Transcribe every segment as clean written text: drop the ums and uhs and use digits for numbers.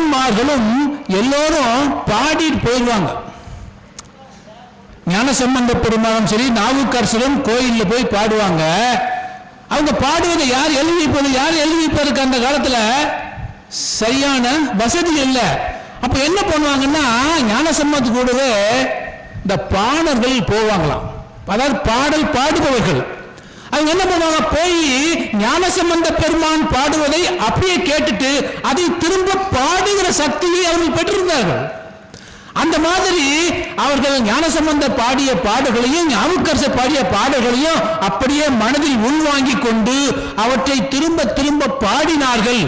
நாயன்மார்களும் எல்லோரும் பாடிட்டு போயிடுவாங்க. ஞானசம்பந்த பெருமாளும் சரி, நாவுக்கரசரும் கோயிலில் போய் பாடுவாங்க. அவங்க பாடுவதை யார் எழுதிப்பது? யார் எழுதிப்பதற்கு அந்த காலத்தில் சரியான வசதி இல்லை. அப்ப என்ன பண்ணுவாங்கன்னா, ஞானசம்பந்த கூடவே இந்த பாணர்கள் போவாங்களாம். அதாவது பாடல் பாடுபவர்கள். அவங்க என்ன பண்ணுவாங்க, போய் ஞானசம்பந்த பெருமான் பாடுவதை அப்படியே கேட்டுட்டு அதை திரும்ப பாடுகிற சக்தியை அவர்கள் பெற்றிருந்தார்கள். அந்த மாதிரி அவர்கள் ஞானசம்பந்த பாடிய பாடல்களையும் நாவுக்கரசர் பாடிய பாடல்களையும் அப்படியே மனதில் உள்வாங்கி கொண்டு அவற்றை திரும்ப திரும்ப பாடினார்கள்.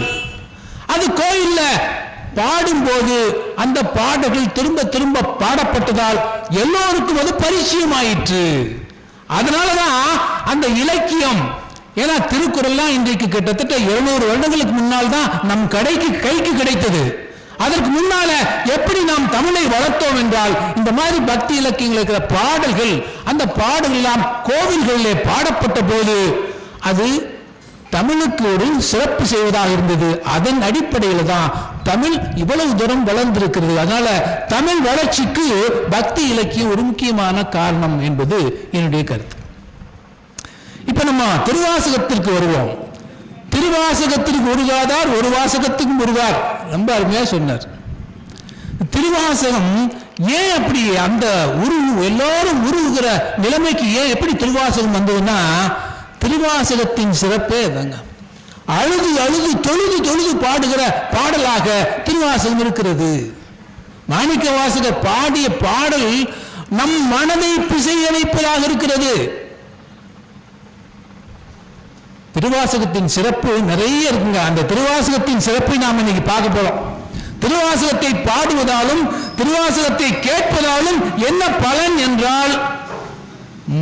அது கோயில்ல பாடும்போது அந்த பாடல்கள் திரும்ப திரும்ப பாடப்பட்டதால் எல்லோருக்கும் அது பரிச்சயமாயிற்று. அதனாலதான் அந்த இலக்கியம், ஏன்னா திருக்குறள்லாம் இன்றைக்கு கிட்டத்தட்ட 200 வருடங்களுக்கு முன்னால் தான் நம் கைக்கு கிடைத்தது. அதற்கு முன்னால எப்படி நாம் தமிழை வளர்த்தோம் என்றால், இந்த மாதிரி பக்தி இலக்கியங்கள் இருக்கிற பாடல்கள், அந்த பாடல்கள் எல்லாம் கோவில்களிலே பாடப்பட்ட போது அது தமிழுக்கு ஒரு சிறப்பு செய்வதாக இருந்தது. அதன் அடிப்படையில் தான் தமிழ் இவ்வளவு தூரம் வளர்ந்திருக்கிறது. அதனால தமிழ் வளர்ச்சிக்கு பக்தி இலக்கியம் ஒரு முக்கியமான காரணம் என்பது என்னுடைய கருத்து. இப்ப நம்ம திருவாசகத்திற்கு வருவோம். திருவாசகத்திற்கு உருகாதார் ஒரு வாசகத்துக்கும் உருகார், ரொம்ப அருமையா சொன்னார். திருவாசகம் ஏன் அப்படி அந்த எல்லாரும் உருகுகிற நிலைமைக்கு ஏன் எப்படி திருவாசகம் வந்ததுன்னா, திருவாசகத்தின் சிறப்பே தாங்க. அழுது அழுது தொழுது தொழுது பாடுகிற பாடலாக திருவாசகம் இருக்கிறது. மாணிக்க வாசகர் பாடிய பாடல் நம் மனதை பிசையணைப்பதாக இருக்கிறது. திருவாசகத்தின் சிறப்பு நிறைய இருக்குங்க. அந்த திருவாசகத்தின் சிறப்பை நாம் இன்னைக்கு பார்க்க போறோம். திருவாசகத்தை பாடுவதாலும் திருவாசகத்தை கேட்பதாலும் என்ன பலன் என்றால்,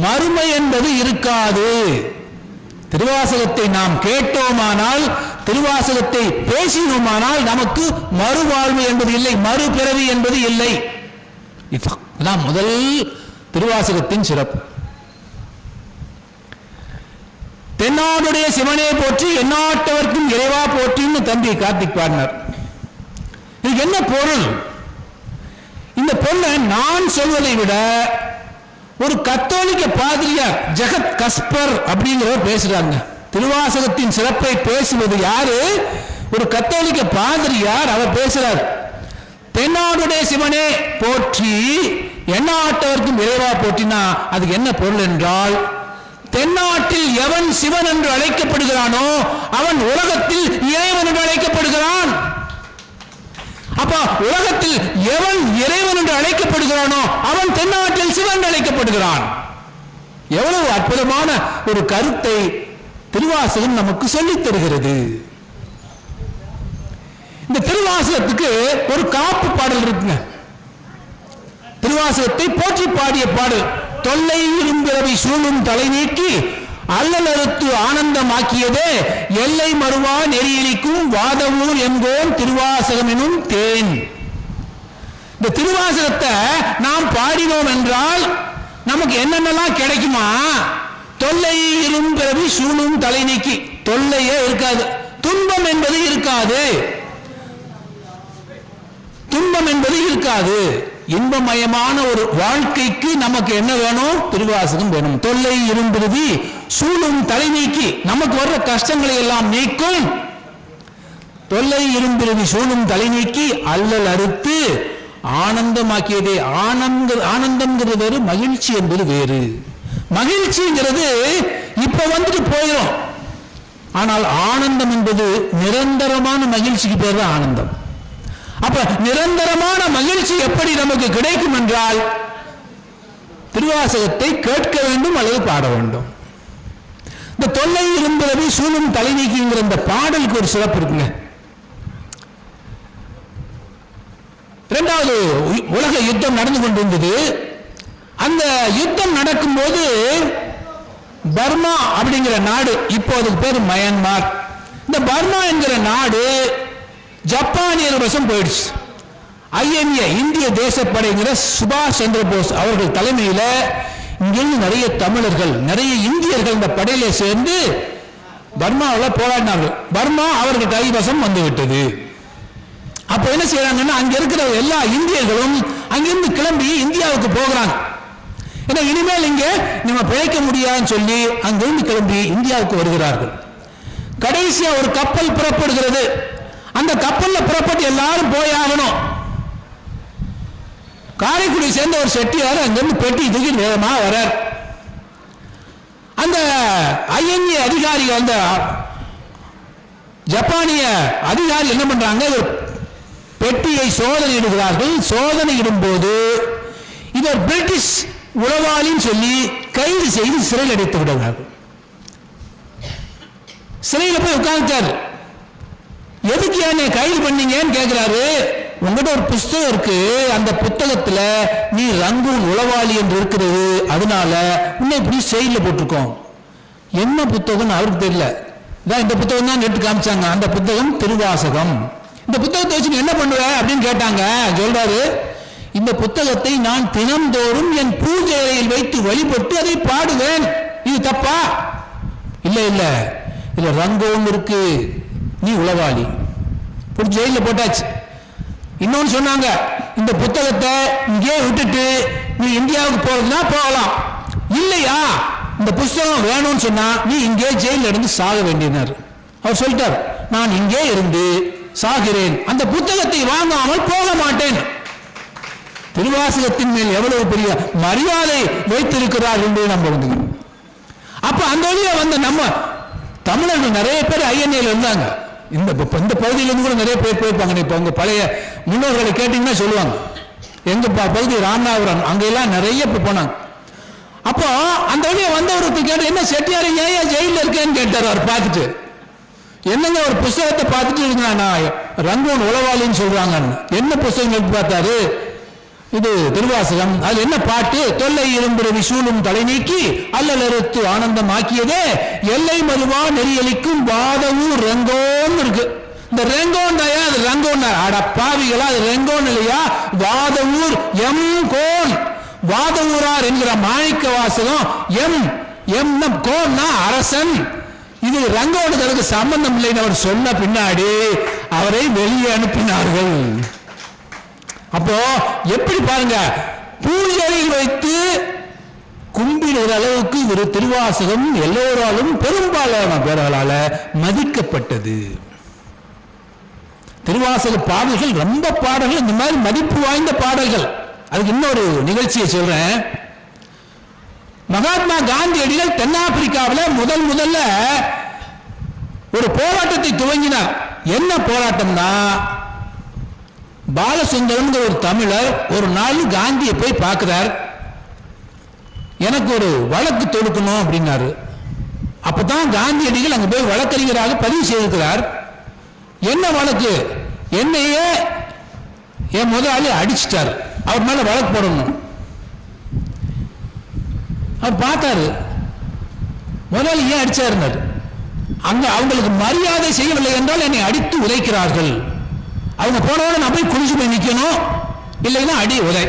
மறுமை என்பது இருக்காது. திருவாசகத்தை நாம் கேட்டோமானால், திருவாசகத்தை பேசினோமானால் நமக்கு மறுவாழ்வு என்பது இல்லை, மறுபிறவி என்பது இல்லை. இதுதான் முதல் திருவாசகத்தின் சிறப்பு. தென்னாடுடைய சிவனே போற்றி எந்நாட்டவர்க்கும் இறைவா போற்றின்னு தம்பி கார்த்திக் பாடினார். இதுக்கு என்ன பொருள்? இந்த பொருளை நான் சொல்வதை விட ஒரு கத்தோலிக்க பாதிரியார் ஜெகத் கஸ்பர் அப்படிங்கிறவர் பேசுறாங்க. திருவாசகத்தின் சிறப்பை பேசுவது யாரு? ஒரு கத்தோலிக்க பாதிரியார். அவர் பேசுறார், தென்னாடுடைய சிவனே போற்றி எந்நாட்டவர்க்கும் இறைவா போற்றினா அதுக்கு என்ன பொருள் என்றால், தென்னாட்டில் எவன் சிவன் என்று அழைக்கப்படுகிறானோ அவன் உலகத்தில் இறைவன் என்று அழைக்கப்படுகிறான். அப்ப உலகத்தில் எவன் இறைவன் என்று அழைக்கப்படுகிறானோ அவன் தென்னாட்டில் சிவன் அழைக்கப்படுகிறான். எவ்வளவு அற்புதமான ஒரு கருத்தை திருவாசகம் நமக்கு சொல்லித் தருகிறது. இந்த திருவாசகத்துக்கு ஒரு காப்பு பாடல் இருக்குங்க. திருவாசகத்தை போற்றி பாடிய பாடல், தொல்லை இரும்பிறவி சூழும் தலை நீக்கி அல்லலறுத்து ஆனந்தமாக்கியதே எல்லை மறுவா நெறியிலிக்கும் வாதவூர் என்கோன் திருவாசகம் எனும் தேன். இந்த திருவாசகத்தை நாம் பாடினோம் என்றால் நமக்கு என்னென்னலாம் கிடைக்குமா? தொல்லை இரும்பிறவி சூழும் தலை நீக்கி, தொல்லையே இருக்காது, துன்பம் என்பது இருக்காது, துன்பம் என்பது இருக்காது. இன்பமயமான ஒரு வாழ்க்கைக்கு நமக்கு என்ன வேணும்? திருவாசகம் வேணும். தொல்லை இரும்பிறவி சூழும் தலை நீக்கி, நமக்கு வர்ற கஷ்டங்களை எல்லாம் நீக்கும். தொல்லை இரும்பிறவி சூழும் தலை நீக்கி அல்லல் அறுத்து ஆனந்தமாக்கியதே. ஆனந்தம்ங்கிறது வேறு, மகிழ்ச்சி என்பது வேறு. மகிழ்ச்சிங்கிறது இப்ப வந்துட்டு போயிடும். ஆனால் ஆனந்தம் என்பது நிரந்தரமான மகிழ்ச்சிக்கு பேர் தான் ஆனந்தம். அப்ப நிரந்தரமான மகிழ்ச்சி எப்படி நமக்கு கிடைக்கும் என்றால், திருவாசகத்தை கேட்க வேண்டும் அல்லது பாட வேண்டும். இந்த தொல்லை இரும்புறவி சூழும் தலை நீக்கிங்கிற இந்த பாடலுக்கு ஒரு சிறப்பு இருக்குங்க. இரண்டாவது உலக யுத்தம் நடந்து கொண்டிருந்தது. அந்த யுத்தம் நடக்கும் போது பர்மா அப்படிங்கிற நாடு, இப்போ அதுக்கு பேர் மயன்மார், இந்த பர்மா என்கிற நாடு ஜப்பானியர் வசம் போயிடுச்சு. ஐஎன்ஏ இந்திய தேசப்படைங்கிற சுபாஷ் சந்திர போஸ் அவர்கள் தலைமையில் இங்கிருந்து நிறைய தமிழர்கள், நிறைய இந்தியர்கள் இந்த படையில சேர்ந்து பர்மாவில் போராடினார்கள். பர்மா அவர்கள் கைவசம் வந்துவிட்டது. அப்ப என்ன செய்யறாங்கன்னா அங்க இருக்கிற எல்லா இந்தியர்களும் அங்கிருந்து கிளம்பி இந்தியாவுக்கு போகிறாங்க. ஏன்னா இனிமேல் இங்க நம்ம பிழைக்க முடியாதுன்னு சொல்லி அங்கிருந்து கிளம்பி இந்தியாவுக்கு வருகிறார்கள். கடைசியா ஒரு கப்பல் புறப்படுகிறது. அந்த கப்பல்ல புறப்பட்டு எல்லாரும் போயாகணும். காரைக்குடியை சேர்ந்த ஒரு செட்டியார் அங்கிருந்து பெட்டி தூக்கி வேகமா வரார். அந்த ஐஎன்ஏ அதிகாரி, அந்த ஜப்பானிய அதிகாரி என்ன பண்றாங்க, பெட்டியை சோதனையிடுகிறார்கள். சோதனையிடும் போது இவர் பிரிட்டிஷ் உளவாளின்னு சொல்லி கைது செய்து சிறையில் அடைத்து விடுகிறார்கள். சிறையில் போய் உட்கார்ந்தாரு. எதுக்கு என்னை கைது பண்ணீங்கன்னு கேட்கிறாரு. உங்ககிட்ட ஒரு புத்தகம் இருக்கு, அந்த புத்தகத்துல நீ ரங்கூன் உளவாளி என்று இருக்கிறது, அதனால உன்னை இப்படி செயலில் போட்டிருக்கோம். என்ன புத்தகம் அவருக்கு தெரியல. இந்த புத்தகம் தான் எடுத்து காமிச்சாங்க. அந்த புத்தகம் திருவாசகம். இந்த புத்தகத்தை வச்சு நீ என்ன பண்ணுவ அப்படின்னு கேட்டாங்க. சொல்றாரு, இந்த புத்தகத்தை நான் தினந்தோறும் என் பூஜை அறையில் வைத்து வழிபட்டு அதை பாடுவேன். இது தப்பா? இல்ல இல்ல, இதுல ரங்கோன் இருக்கு, நீ உளவாளி, ஜெயில போட்டாச்சு. இன்னொன்னு சொன்னாங்க, இந்த புத்தகத்தை இங்கே விட்டுட்டு நீ இந்தியாவுக்கு போறதுன்னா போகலாம், இல்லையா இந்த புத்தகம் வேணும்னு சொன்னா நீ இங்கே ஜெயில இருந்து சாக வேண்டியனர். அவர் சொல்லிட்டார், நான் இங்கே இருந்து சாகிறேன், அந்த புத்தகத்தை வாங்காமல் போக மாட்டேன். திருவாசகத்தின் மேல் எவ்வளவு பெரிய மரியாதை வைத்திருக்கிறார் என்று நம்ம வந்து. அப்ப அந்த வழியா வந்த நம்ம தமிழர்கள் நிறைய பேர் ஐஎன்ஏல இருந்தாங்க. இந்த பகுதியிலிருந்து கூட நிறைய பேர் போயிருப்பாங்க. இப்ப உங்க பழைய முன்னோர்களை கேட்டீங்கன்னா சொல்லுவாங்க, எங்க பகுதி ராமநாதபுரம் அங்கெல்லாம் நிறைய போனாங்க. அப்போ அந்த வழியா வந்தவருக்கு கேட்டு, என்ன செட்டியார் ஏன் ஜெயில இருக்கேன்னு கேட்டார். அவர் பார்த்துட்டு, என்னங்க ஒரு புத்தகத்தை பார்த்துட்டு இருந்தா ரங்கூன் உளவாளின்னு சொல்றாங்க. என்ன புத்தகம் பார்த்தாரு, இது திருவாசகம். அது என்ன பாட்டு, தொல்லை இரும்புறவி சூழும் தலை நீக்கி அல்லலறுத்து ஆனந்தம் ஆக்கியதே எல்லை மறுவா நெறியலிக்கும் வாதவூர் ரெங்கோன்னு இருக்கு. இந்த ரெங்கோன் தாயா, அது ரங்கோன். அட பாவிகளா, அது ரெங்கோன் இல்லையா, வாதவூர் எம் கோன். வாதவூரார் என்கிற மாணிக்க வாசகம் எம் எம் கோன்னா அரசன். இது ரங்கோனுக்கு அதுக்கு சம்பந்தம் இல்லைன்னு அவர் சொன்ன பின்னாடி அவரை வெளியே அனுப்பினார்கள். அப்போ எப்படி பாருங்க, பூஜையில் வைத்து கும்பிடுகிற அளவுக்கு ஒரு திருவாசகம் எல்லோராலும் பெரும்பாலான பேரால மதிக்கப்பட்டது. திருவாசக பாடல்கள் ரொம்ப பாடல்கள் இந்த மாதிரி மதிப்பு வாய்ந்த பாடல்கள். அதுக்கு இன்னொரு நிகழ்ச்சியை சொல்றேன். மகாத்மா காந்தியடிகள் தென்னாப்பிரிக்காவில் முதல்ல ஒரு போராட்டத்தை துவங்கினார். என்ன போராட்டம்னா, பாலசுந்தரம் ஒரு தமிழர் ஒரு நாள் காந்தியை போய் பார்க்கிறார். எனக்கு ஒரு வழக்கு தொடுக்கணும் அப்படின்னாரு. அப்பதான் காந்தியடிகள் அங்க போய் வழக்கறிஞராக பதிவு செய்திருக்கிறார். என்ன வழக்கு, என்னையே என் முதலாளி அடிச்சிட்டார், அவர் மேல வழக்கு போடணும். அவர் பார்த்தாரு, முதலாளி ஏன் அடிச்சாருன்னாரு. அங்க அவங்களுக்கு மரியாதை செய்யவில்லை என்றால் என்னை அடித்து உதைக்கிறார்கள். அவங்க போனோட நான் போய் குடிச்சு போய் நிக்கணும், இல்லைன்னா அடி உதை.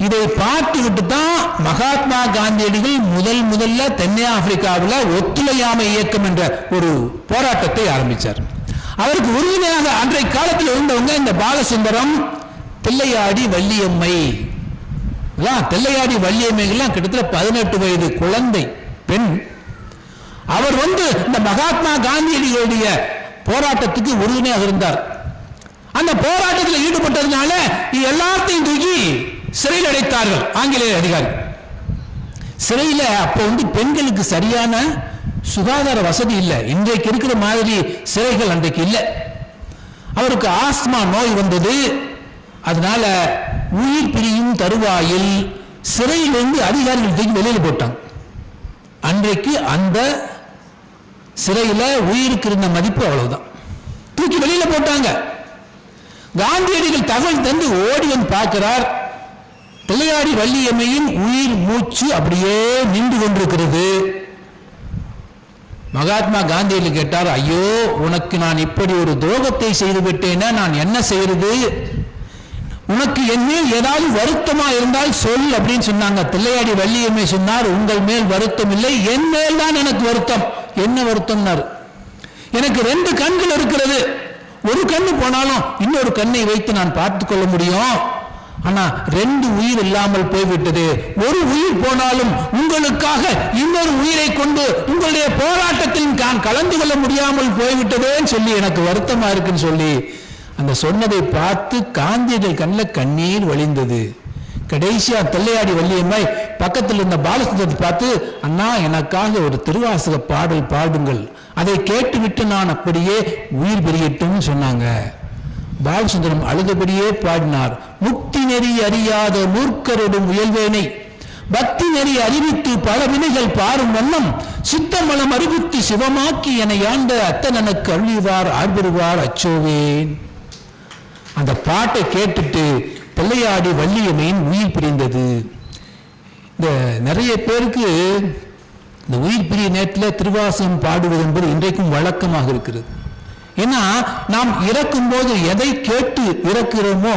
இதை பார்த்துக்கிட்டு தான் மகாத்மா காந்தியடிகள் முதல்ல தென்னை ஆப்பிரிக்காவில் ஒத்துழையாமை இயக்கம் என்ற ஒரு போராட்டத்தை ஆரம்பித்தார். அவருக்கு உறுதுணையாக அன்றைய காலத்தில் இருந்தவங்க இந்த பாலசுந்தரம், தில்லையாடி வள்ளியம்மை. தில்லையாடி வள்ளியம்மைகள்லாம் கிட்டத்தட்ட 18 வயது குழந்தை பெண். அவர் இந்த மகாத்மா காந்தியடிகளுடைய போராட்டத்துக்கு உறுதுணையாக இருந்தார். அந்த போராட்டத்தில் ஈடுபட்டதுனால எல்லாத்தையும் தூக்கி சிறையில் அடைத்தார்கள் ஆங்கிலேய அதிகாரி. சிறையில் அப்போ பெண்களுக்கு சரியான சுகாதார வசதி இல்லை, இன்றைக்கு இருக்கிற மாதிரி சிறைகள் அன்றைக்கு இல்லை. அவருக்கு ஆஸ்மா நோய் வந்தது. அதனால உயிர் பிரியும் தருவாயில் சிறையிலிருந்து அதிகாரிகள் தூக்கி வெளியில் போட்டாங்க. அன்றைக்கு அந்த சிறையில் உயிருக்கு இருந்த மதிப்பு அவ்வளவுதான், தூக்கி வெளியில போட்டாங்க. காந்தியடிகள் தகவல் தந்து ஓடி வந்து பார்க்கிறார். தில்லையாடி வள்ளியம்மையின் உயிர் மூச்சு அப்படியே நின்று கொண்டிருக்கிறது. மகாத்மா காந்தியடிகள் கேட்டார், ஐயோ உனக்கு நான் இப்படி ஒரு துரோகத்தை செய்து விட்டேன்னா நான் என்ன செய்யறது, உனக்கு என் மேல் ஏதாவது வருத்தமா இருந்தால் சொல் அப்படின்னு சொன்னாங்க. தில்லையாடி வள்ளியம்மை சொன்னார், உங்கள் மேல் வருத்தம் இல்லை, என் மேல் தான் எனக்கு வருத்தம். என்ன வருத்தம்னாரு, எனக்கு 2 கண்கள் இருக்கிறது, ஒரு கண்ணு போனாலும் இன்னொரு கண்ணை வைத்து நான் பார்த்து கொள்ள முடியும். ஆனா 2 உயிர் இல்லாமல் போய்விட்டது. ஒரு உயிர் போனாலும் உங்களுக்காக இன்னொரு உயிரை கொண்டு உங்களுடைய போராட்டத்தில் நான் கலந்து கொள்ள முடியாமல் போய்விட்டதேன்னு சொல்லி எனக்கு வருத்தமா இருக்குன்னு சொல்லி அந்த சொன்னதை பார்த்து காந்தியடிகள் கண்ணில் கண்ணீர் வழிந்தது. கடைசியா தெல்லையாடி வள்ளியம்மாய் பக்கத்தில் இருந்த பாலசுந்தரத்தை பார்த்து, அண்ணா எனக்காக ஒரு திருவாசக பாடல் பாடுங்கள், அதை கேட்டுவிட்டு நான் அப்படியே உயிர் பெரியட்டும் சொன்னாங்க. பாலசுந்தரம் அழுதபடியே பாடினார். முக்தி நெறி அறியாத மூர்க்கரோடு முயல்வேனை பக்தி நெறி அறிவித்து பல வினைகள் பாரும் வண்ணம் சித்தமலம் அறிவித்து சிவமாக்கி என ஆண்ட அத்தனனுக்கு அழிவார் ஆர்வருவார் அச்சோவேன். அந்த பாட்டை கேட்டுட்டு பிள்ளையாடி வள்ளியம்மையின் உயிர் பிரிந்தது. இந்த நிறைய பேருக்கு இந்த உயிர் பிரிய நேரத்தில் திருவாசகம் பாடுவது என்பது இன்றைக்கும் வழக்கமாக இருக்கிறது. ஏன்னா நாம் இறக்கும் போது எதை கேட்டு இறக்கிறோமோ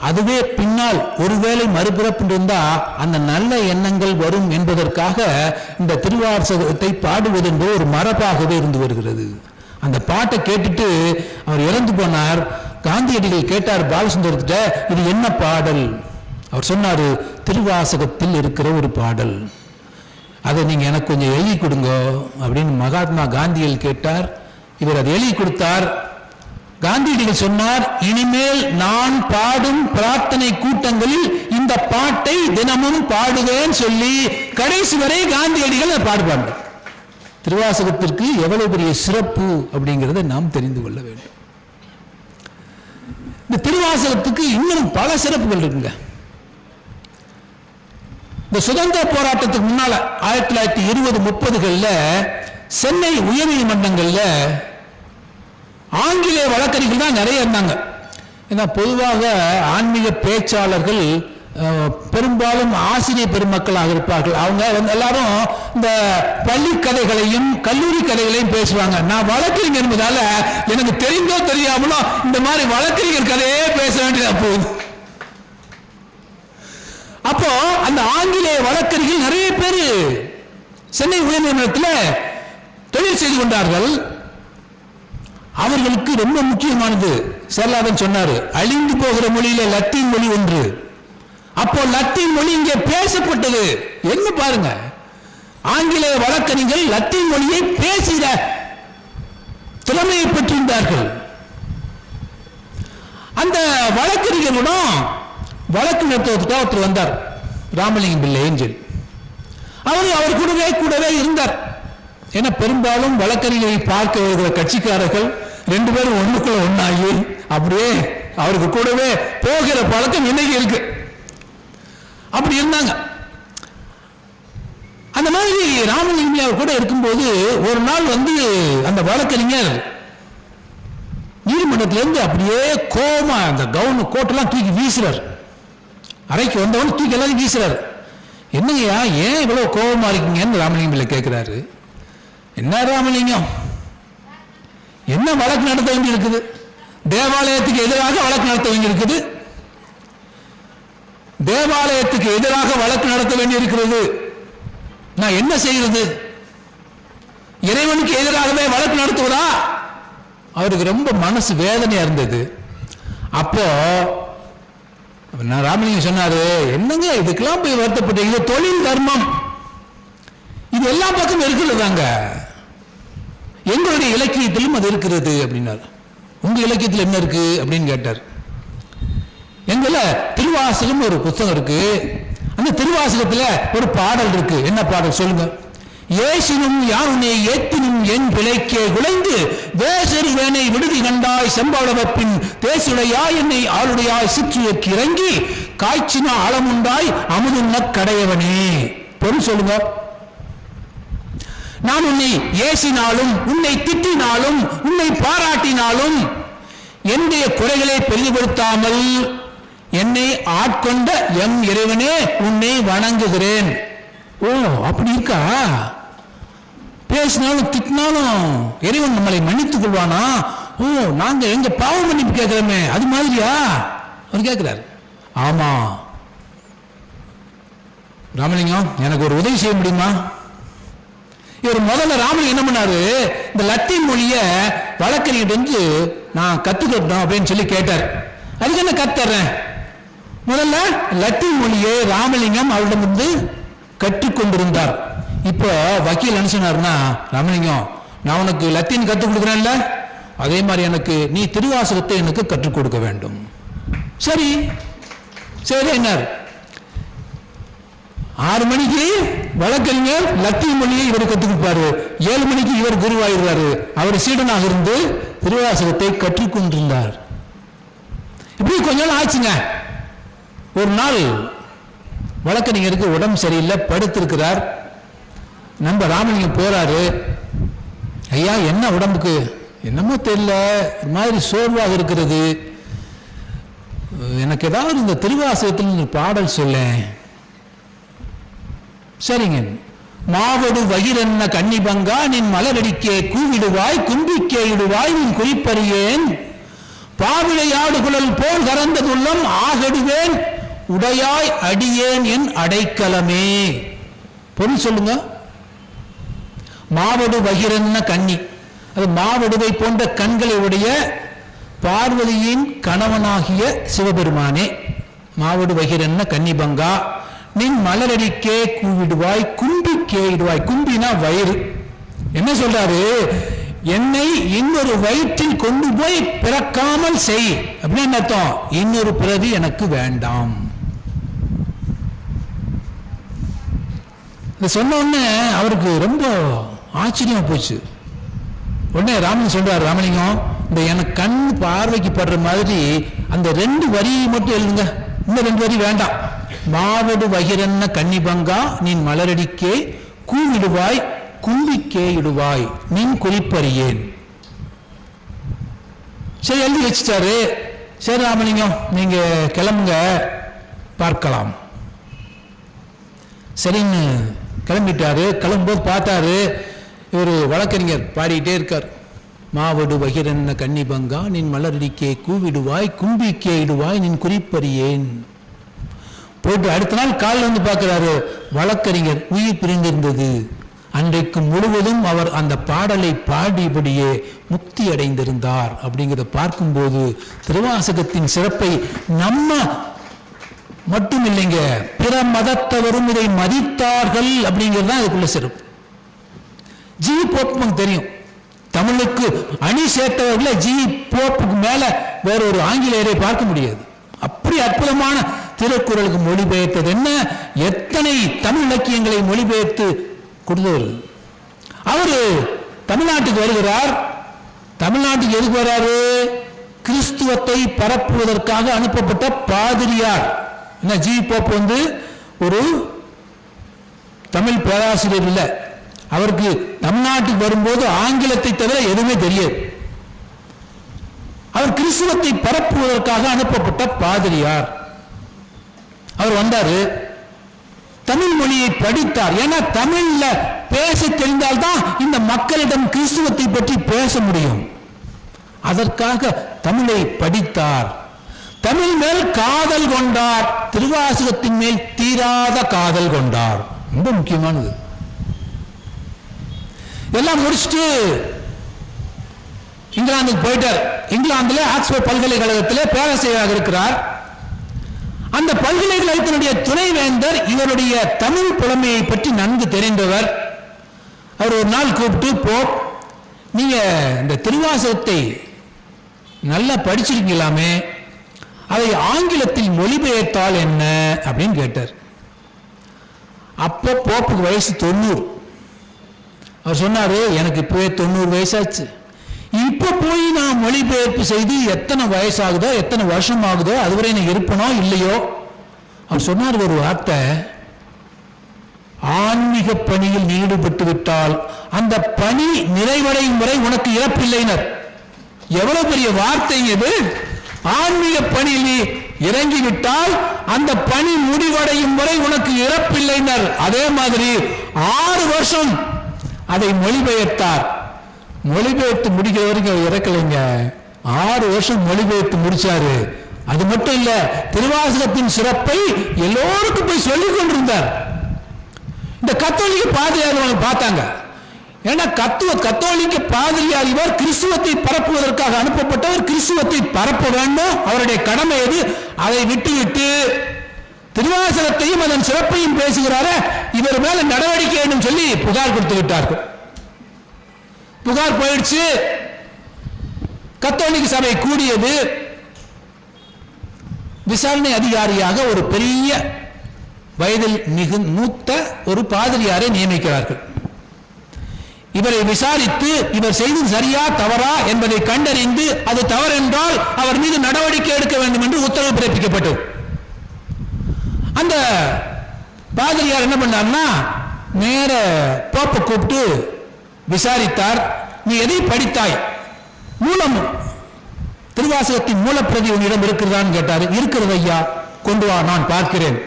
அதுவே பின்னால் ஒருவேளை மறுபிறப்பு இருந்தா அந்த நல்ல எண்ணங்கள் வரும் என்பதற்காக இந்த திருவாசகத்தை பாடுவது என்பது ஒரு மரபாகவே இருந்து வருகிறது. அந்த பாட்டை கேட்டுட்டு அவர் இறந்து போனார். காந்தியடிகள் கேட்டார் பாலசுந்தரத்திட்ட, இது என்ன பாடல்? அவர் சொன்னாரு, திருவாசகத்தில் இருக்கிற ஒரு பாடல், அதை நீங்க எனக்கு கொஞ்சம் எழுதி கொடுங்க அப்படின்னு மகாத்மா காந்தியடிகள் கேட்டார். இவர் அதை எழுதி கொடுத்தார். காந்தியடிகள் சொன்னார், இனிமேல் நான் பாடும் பிரார்த்தனை கூட்டங்களில் இந்த பாட்டை தினமும் பாடுவேன் சொல்லி கடைசி வரை காந்தியடிகள் பாடுவாங்க. திருவாசகத்திற்கு எவ்வளவு பெரிய சிறப்பு அப்படிங்கிறத நாம் தெரிந்து கொள்ள வேண்டும். இந்த திருவாசகத்துக்கு இன்னும் பல சிறப்புகள் இருக்குங்க. இந்த சுதந்திர போராட்டத்துக்கு முன்னால 1920-30களில் சென்னை உயர் நீதிமன்றங்கள்ல ஆங்கிலேய வழக்கறிஞர்கள் தான் நிறைய இருந்தாங்க. ஏன்னா பொதுவாக ஆன்மீக பேச்சாளர்கள் பெரும்பாலும் ஆசிரியர் பெருமக்களாக இருப்பார்கள். அவங்க எல்லாரும் இந்த பள்ளி கதைகளையும் கல்லூரி கதைகளையும் பேசுவாங்க. நான் வழக்கறிஞர் என்பதால எனக்கு தெரிந்தோ தெரியாமலோ இந்த மாதிரி வழக்கறிஞர் கதையே பேச வேண்டியதா போகுது. அப்போ அந்த ஆங்கிலேய வழக்கறிஞர்கள் நிறைய பேர் சென்னை உயர்நீதிமன்றத்தில் தொழில் செய்து கொண்டார்கள். அவர்களுக்கு ரொம்ப முக்கியமானது சேர்லாதன் சொன்னாரு, அழிந்து போகிற மொழியில லத்தீன் மொழி ஒன்று. அப்போ லத்தீன் மொழி இங்கே பேசப்பட்டது. என்ன பாருங்க, ஆங்கிலேய வழக்கறிஞர்கள் லத்தீன் மொழியை பேசுகிற திறமையை பெற்றிருந்தார்கள். அந்த வழக்கறிஞர்களுடன் வழக்கு நடத்துவதற்காக ஒருத்தர் வந்தார், ராமலிங்கம் பிள்ளை ஏஞ்சல். அவர் கூடவே இருந்தார். ஏன்னா பெரும்பாலும் வழக்கறிஞரை பார்க்க வருகிற கட்சிக்காரர்கள் 2 பேரும் ஒண்ணுக்குள்ள ஒண்ணாகி அப்படியே அவருக்கு கூடவே போகிற பழக்கம் இன்னைக்கு இருக்கு. அப்படி இருந்தாங்க. அந்த மாதிரி ராமலிங்கம் அவர் கூட இருக்கும்போது ஒரு நாள் அந்த வழக்கறிஞர் நீதிமன்றத்திலிருந்து அப்படியே கோபமா அந்த கவுன் கோட்டெல்லாம் தூக்கி வீசுறார். அறைக்கு வந்தவன் தூக்கி எல்லாரும் வீசுறாரு. என்னங்கய்யா ஏன் இவ்வளவு கோபமா இருக்கீங்கன்னு ராமலிங்கம் பிள்ளை கேட்கிறாரு. என்ன ராமலிங்கம், என்ன வழக்கு நடத்த வேண்டி இருக்குது? தேவாலயத்துக்கு எதிராக வழக்கு நடத்த வேண்டி இருக்குது. தேவாலயத்துக்கு எதிராக வழக்கு நடத்த வேண்டி இருக்கிறது. நான் என்ன செய்யறது? இறைவனுக்கு எதிராகவே வழக்கு நடத்துவதா? அவருக்கு ரொம்ப மனசு வேதனையா இருந்தது. அப்போ ராமலிங்கம் சொன்னாரு, என்னங்க இதுக்கெல்லாம் போய் வருத்தப்பட்ட, இது தொழில் தர்மம், இது எல்லா பக்கம் இருக்கிறதாங்க, எங்களுடைய இலக்கியத்திலும் அது இருக்கிறது அப்படின்னாரு. உங்க இலக்கியத்தில் என்ன இருக்கு அப்படின்னு கேட்டார். எங்கள திருவாசகம் ஒரு புத்தகம் இருக்கு, அந்த திருவாசகத்துல ஒரு பாடல் இருக்கு. என்ன பாடல் சொல்லுங்க? ஏசினும் யாருனே ஏத்தினும் என் பிழைக்கே குலைந்து வேசரு வேனை விடுதி கண்டாய் செம்பளவப்பின் தேசுடையாய் என்னை ஆளுடையாய் சிற்றுக்கு இறங்கி காய்ச்சின ஆழமுண்டாய் அமுதுன்ன கடையவனே. பொருள் சொல்லுங்க. நான் உன்னை ஏசினாலும் உன்னை திட்டினாலும் உன்னை பாராட்டினாலும் என்னுடைய குறைகளை பெரிதுபடுத்தாமல் என்னை ஆட்கொண்ட எம் இறைவனே உன்னை வணங்குகிறேன். ஓ அப்படி இருக்கா? பேசினாலும் திட்டினாலும் இறைவன் நம்மளை மன்னித்துக் கொள்வானா? ஓ நாங்க எங்க பாவ மன்னிப்பு கேட்கிறோமே அது மாதிரியா அவர் கேட்கிறார். ஆமா ராமலிங்கம், எனக்கு ஒரு உதவி செய்ய முடியுமா? இவர் முதல்ல ராமலிங்கம் என்ன பண்ணாரு, இந்த லத்தீன் மொழிய வழக்கறிஞர்கிட்ட நான் கத்துக்கிட்டோம் அப்படின்னு சொல்லி கேட்டார். அதுக்கு என்ன கத்துறேன், முதல்ல லத்தீன் மொழியை ராமலிங்கம் அவரிடமிருந்து கற்றுக்கொண்டிருந்தார். இப்போ வக்கீல் என்ன சொன்னார்னா, ராமலிங்கம் நான் உனக்கு லத்தீன் கற்றுக் கொடுக்குறேன்ல, அதே மாதிரி எனக்கு நீ திருவாசகத்தை எனக்கு கற்றுக் கொடுக்க வேண்டும். சரி சரி என்னார். 6 மணிக்கு வழக்கறிஞர் லத்தீன் மொழியை இவர் கற்றுக் கொடுப்பாரு, 7 மணிக்கு இவர் குருவாயிருவாரு. அவர் சீடனாக இருந்து திருவாசகத்தை கற்றுக்கொண்டிருந்தார். இப்படி கொஞ்ச நாள் ஆச்சுங்க. ஒரு நாள் வழக்கறிஞருக்கு உடம்பு சரியில்லை, படுத்திருக்கிறார். நம்ம ராமலிங்கம் போறாரு. ஐயா என்ன உடம்புக்கு? என்னமோ தெரியல, ஒரு மாதிரி சோர்வாக இருக்கிறது, எனக்கு ஏதாவது இந்த திருவாசகத்தில் பாடல் சொல்ல. சரிங்க. மாவடு வகிரன்ன கன்னிபங்கா நின் மலரடிக்கே கூவிடுவாய் கும்பிக்கே இடுவாய் நின் குறிப்பறியேன் பாவிளையாடு குழல் போல் கறந்ததுள்ளம் ஆகடுவேன் உடையாய் அடியேன் என் அடைக்கலமே. பொருள் சொல்லுங்க. மாவடு வகிரன்ன கன்னி, அது மாவடுவை போன்ற கண்களை உடைய பார்வதியின் கணவனாகிய சிவபெருமானே. மாவடு வகிரன்ன கன்னிபங்கா நின் மலரடிக்கே கூவிடுவாய் கும்பிக்கே இடுவாய். கும்பினா வயிறு. என்ன சொல்றாரு, என்னை இன்னொரு வயிற்றில் கொண்டு போய் பிறக்காமல் செய் அப்படின்னு அர்த்தம். இன்னொரு பிறவி எனக்கு வேண்டாம். சொன்ன உடனே அவருக்கு ரொம்ப ஆச்சரியமா போச்சு. உடனே ராமன் சொல்றாரு, ராமலிங்கம் இந்த எனக்கு கண் பார்வைக்கு படுற மாதிரி அந்த 2 வரி மட்டும் எழுதுங்க, இந்த 2 வரி வேண்டாம். மாவடு வகிரன்ன கன்னிபங்கா நின் மலரடிக்கே கூவிடுவாய் கும்பிக்கே இடுவாய் நின் குறிப்பறியேன். சரி எழுதி வச்சுட்டாரு. சரி ராமலிங்கம் நீங்க கிளம்புங்க பார்க்கலாம். சரின்னு கிளம்பிட்டாரு. கிளம்பும்போது பார்த்தாரு, இவர் வழக்கறிஞர் பாடிக்கிட்டே இருக்கார். மாவடு வகிரன்ன கன்னிபங்கா நின் மலரடிக்கே கூவிடுவாய் கும்பிக்கே இடுவாய் நின் குறிப்பறியேன். போயிட்டு அடுத்த நாள் காலையில் வந்து பார்க்கிறாரு, வழக்கறிஞர் உயிர் பிரிந்திருந்தது. அன்றைக்கு முழுவதும் அவர் அந்த பாடலை பாடியபடியே முக்தி அடைந்திருந்தார். அப்படிங்கிறத பார்க்கும்போது திருவாசகத்தின் சிறப்பை நம்ம மட்டும் இல்லைங்க, பிற மதத்தவரும் இதை மதித்தார்கள் அப்படிங்கிறது தான் அதுக்குள்ள சிறப்பு. ஜி போப்புக்கு தெரியும், தமிழுக்கு அணி சேர்த்தவர்களை ஜி போப்புக்கு மேல வேற ஒரு ஆங்கிலேயரை பார்க்க முடியாது. அப்படி அற்புதமான திருக்குறளுக்கு மொழிபெயர்த்தது என்ன, எத்தனை தமிழ் இலக்கியங்களை மொழிபெயர்த்து கொடுத்தவர். அவரு தமிழ்நாட்டுக்கு வருகிறார். தமிழ்நாட்டுக்கு எதுக்கு வராரு, கிறிஸ்துவத்தை பரப்புவதற்காக அனுப்பப்பட்ட பாதிரியார். என்ன ஜி போப் வந்து ஒரு தமிழ் பேராசிரியர் இல்லை. அவருக்கு தமிழ்நாட்டுக்கு வரும்போது ஆங்கிலத்தை தவிர எதுவுமே தெரியாது. அவர் கிறிஸ்துவத்தை பரப்புவதற்காக அனுப்பப்பட்ட பாதிரியார். அவர் வந்தாரு, தமிழ் மொழியை படித்தார். ஏன்னா தமிழ்ல பேச தெரிந்தால்தான் இந்த மக்களிடம் கிறிஸ்துவத்தை பற்றி பேச முடியும். அதற்காக தமிழை படித்தார். தமிழ் மேல் காதல் கொண்டார். திருவாசகத்தின் மேல் தீராத காதல் கொண்டார். ரொம்ப முக்கியமானது. எல்லாம் முடிச்சுட்டு இங்கிலாந்துக்கு போயிட்டார். இங்கிலாந்துல ஆக்ஸ்போர்ட் பல்கலைக்கழகத்தில் பேராசிரியராக இருக்கிறார். அந்த பல்கலைக்கழகத்தினுடைய துணைவேந்தர் இவருடைய தமிழ் புலமையை பற்றி நன்கு தெரிந்தவர். அவர் ஒரு நாள் கூப்பிட்டு, நீங்க இந்த திருவாசகத்தை நல்லா படிச்சிருக்கீங்களாமே, அதை ஆங்கிலத்தில் மொழிபெயர்த்தால் என்ன அப்படின்னு கேட்டார். அப்போ போப்புக்கு வயசு 90. அவர் சொன்னாரு, எனக்கு இப்பவே 90 வயசாச்சு, இப்ப போய் நான் மொழிபெயர்ப்பு செய்து எத்தனை வயசாகுதோ எத்தனை வருஷம் ஆகுதோ அதுவரை நான் இருப்பனோ இல்லையோ. அவர் சொன்னார் ஒரு வார்த்தை, ஆன்மீக பணியில் ஈடுபட்டு விட்டால் அந்த பணி நிறைவடையும் வரை உனக்கு இறப்பில்லைனர். எவ்வளவு பெரிய வார்த்தை இது! ஆன்மீக பணியில் இறங்கிவிட்டால் அந்த பணி முடிவடையும் வரை உனக்கு இறப்பில்லைனர். அதே மாதிரி 6 வருஷம் அதை மொழிபெயர்த்தார். மொழிபெயர்த்து முடிக்கிற வரைக்கும் இறக்கலைங்க. 6 வருஷம் மொழிபெயர்த்து முடிச்சாரு. அது மட்டும் இல்ல, திருவாசகத்தின் சிறப்பை எல்லோருக்கும் போய் சொல்லிக் கொண்டிருந்தார். இந்த கத்தோலிக்க பாதிரியார் பார்த்தாங்க, ஏன்னா கத்தோலிக்க பாதிரியார் இவர் கிறிஸ்துவத்தை பரப்புவதற்காக அனுப்பப்பட்டவர். கிறிஸ்துவத்தை பரப்ப வேண்டும், அவருடைய கடமை எது. அதை விட்டுவிட்டு திருவாசகத்தையும் அதன் சிறப்பையும் பேசுகிறார, இவர் மேல நடவடிக்கை வேண்டும் சொல்லி புகார் கொடுத்து விட்டார்கள். புகார் போயிடுச்சு. கத்தோலிக்க சபை கூடியது. விசாரணை அதிகாரியாக ஒரு பெரிய வயதில் மிகு மூத்த ஒரு பாதிரியாரை நியமிக்கிறார்கள். இவரை விசாரித்து இவர் செய்தது சரியா தவறா என்பதை கண்டறிந்து அது தவறென்றால் அவர் மீது நடவடிக்கை எடுக்க வேண்டும் என்று உத்தரவு பிறப்பிக்கப்பட்டது. அந்த பாதிரியார் என்ன பண்ணார்னா, நேர போப்பை கூப்பிட்டு விசாரித்தார். நீ எதை படித்தாய்? மூலம் திருவாசகத்தின் மூலப்பிரதி உன்னிடம் இருக்கிறதான்னு கேட்டார். இருக்கிறது ஐயா, கொண்டு வா, நான் பார்க்கிறேன்.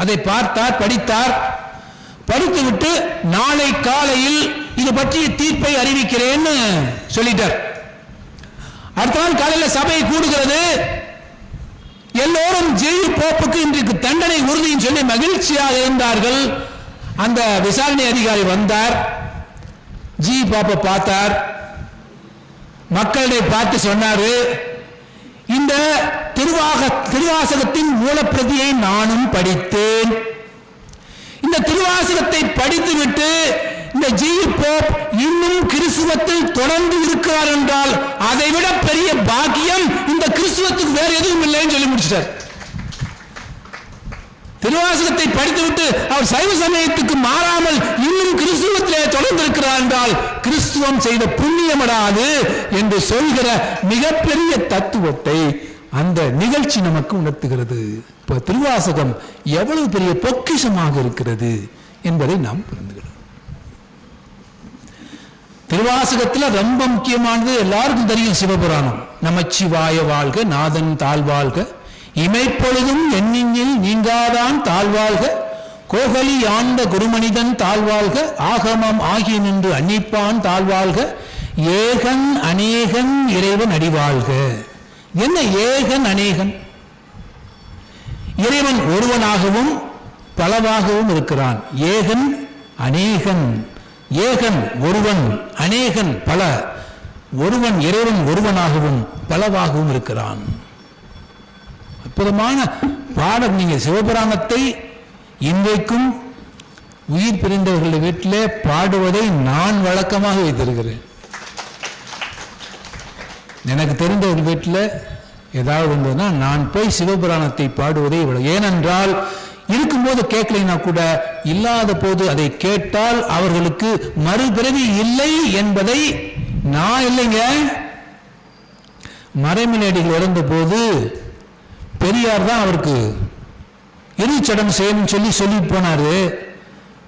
அதை பார்த்தார், படித்தார். படித்துவிட்டு நாளை காலையில் இது பற்றிய தீர்ப்பை அறிவிக்கிறேன்னு சொல்லிட்டார். அடுத்த நாள் காலையில் சபை கூடுகிறது. எல்லோரும் ஜெயில் போப்புக்கு இன்றைக்கு தண்டனை உறுதின்னு சொல்லி மகிழ்ச்சியாக இருந்தார்கள். அந்த விசாரணை அதிகாரி வந்தார். ஜி பாப்பை பார்த்தார். மக்களை பார்த்து சொன்னாரு, இந்த திருவாசகத்தின் மூலப்பிரதியை நானும் படித்தேன். இந்த திருவாசகத்தை படித்துவிட்டு இந்த ஜி போப் இன்னும் கிறிஸ்துவத்தில் தொடர்ந்து இருக்கிறார் என்றால் அதைவிட பெரிய பாக்கியம் இந்த கிறிஸ்துவத்துக்கு வேற எதுவும் இல்லைன்னு சொல்லி முடிச்சிட்டார். திருவாசகத்தை படித்துவிட்டு அவர் சைவ சமயத்துக்கு மாறாமல் இன்னும் கிறிஸ்துவத்திலே தொடர்ந்து இருக்கிறார் என்றால் கிறிஸ்துவம் செய்த புண்ணியமடாது என்று சொல்கிற மிகப்பெரிய தத்துவத்தை அந்த நிகழ்ச்சி நமக்கு உணர்த்துகிறது. இப்ப திருவாசகம் எவ்வளவு பெரிய பொக்கிஷமாக இருக்கிறது என்பதை நாம் புரிந்துகிறோம். திருவாசகத்தில் ரொம்ப முக்கியமானது எல்லாருக்கும் தெரியும், சிவபுராணம். நமச்சிவாய வாழ்க, நாதன் தாழ்வாழ்க, இமைப்பொழுதும் எண்ணில் நீங்காதான் தாழ்வாழ்க, கோகலி ஆண்ட குருமனிதன் தாழ்வாழ்க, ஆகமம் ஆகி நின்று அன்னிப்பான் தாழ்வாழ்க, ஏகன் அநேகன் இறைவன் அடிவாழ்க. என்ன ஏகன் அநேகன்? இறைவன் ஒருவனாகவும் பலவாகவும் இருக்கிறான். ஏகன் அநேகன். ஏகன் ஒருவன், அநேகன் பல. ஒருவன் இறைவன் ஒருவனாகவும் பலவாகவும் இருக்கிறான். அற்புதமான பாடம். நீங்க சிவபுராணத்தை இன்றைக்கும் உயிர் பிரிந்தவர்கள் வீட்டிலே பாடுவதை நான் வழக்கமாக வைத்திருக்கிறேன். எனக்கு தெரிந்தவர்கள் வீட்டில் ஏதாவது இருந்ததுன்னா நான் போய் சிவபுராணத்தை பாடுவதை இவ்வளவு. ஏனென்றால் இருக்கும்போது கேட்கலைன்னா கூட இல்லாத போது அதை கேட்டால் அவர்களுக்கு மறுபிறவி இல்லை என்பதை நான் இல்லைங்க. மறைமலையடிகள் இறந்த போது பெரியார் தான் அவருக்கு இறுதிச்சடங்கு செய்யணும்னு சொல்லி போனாரு.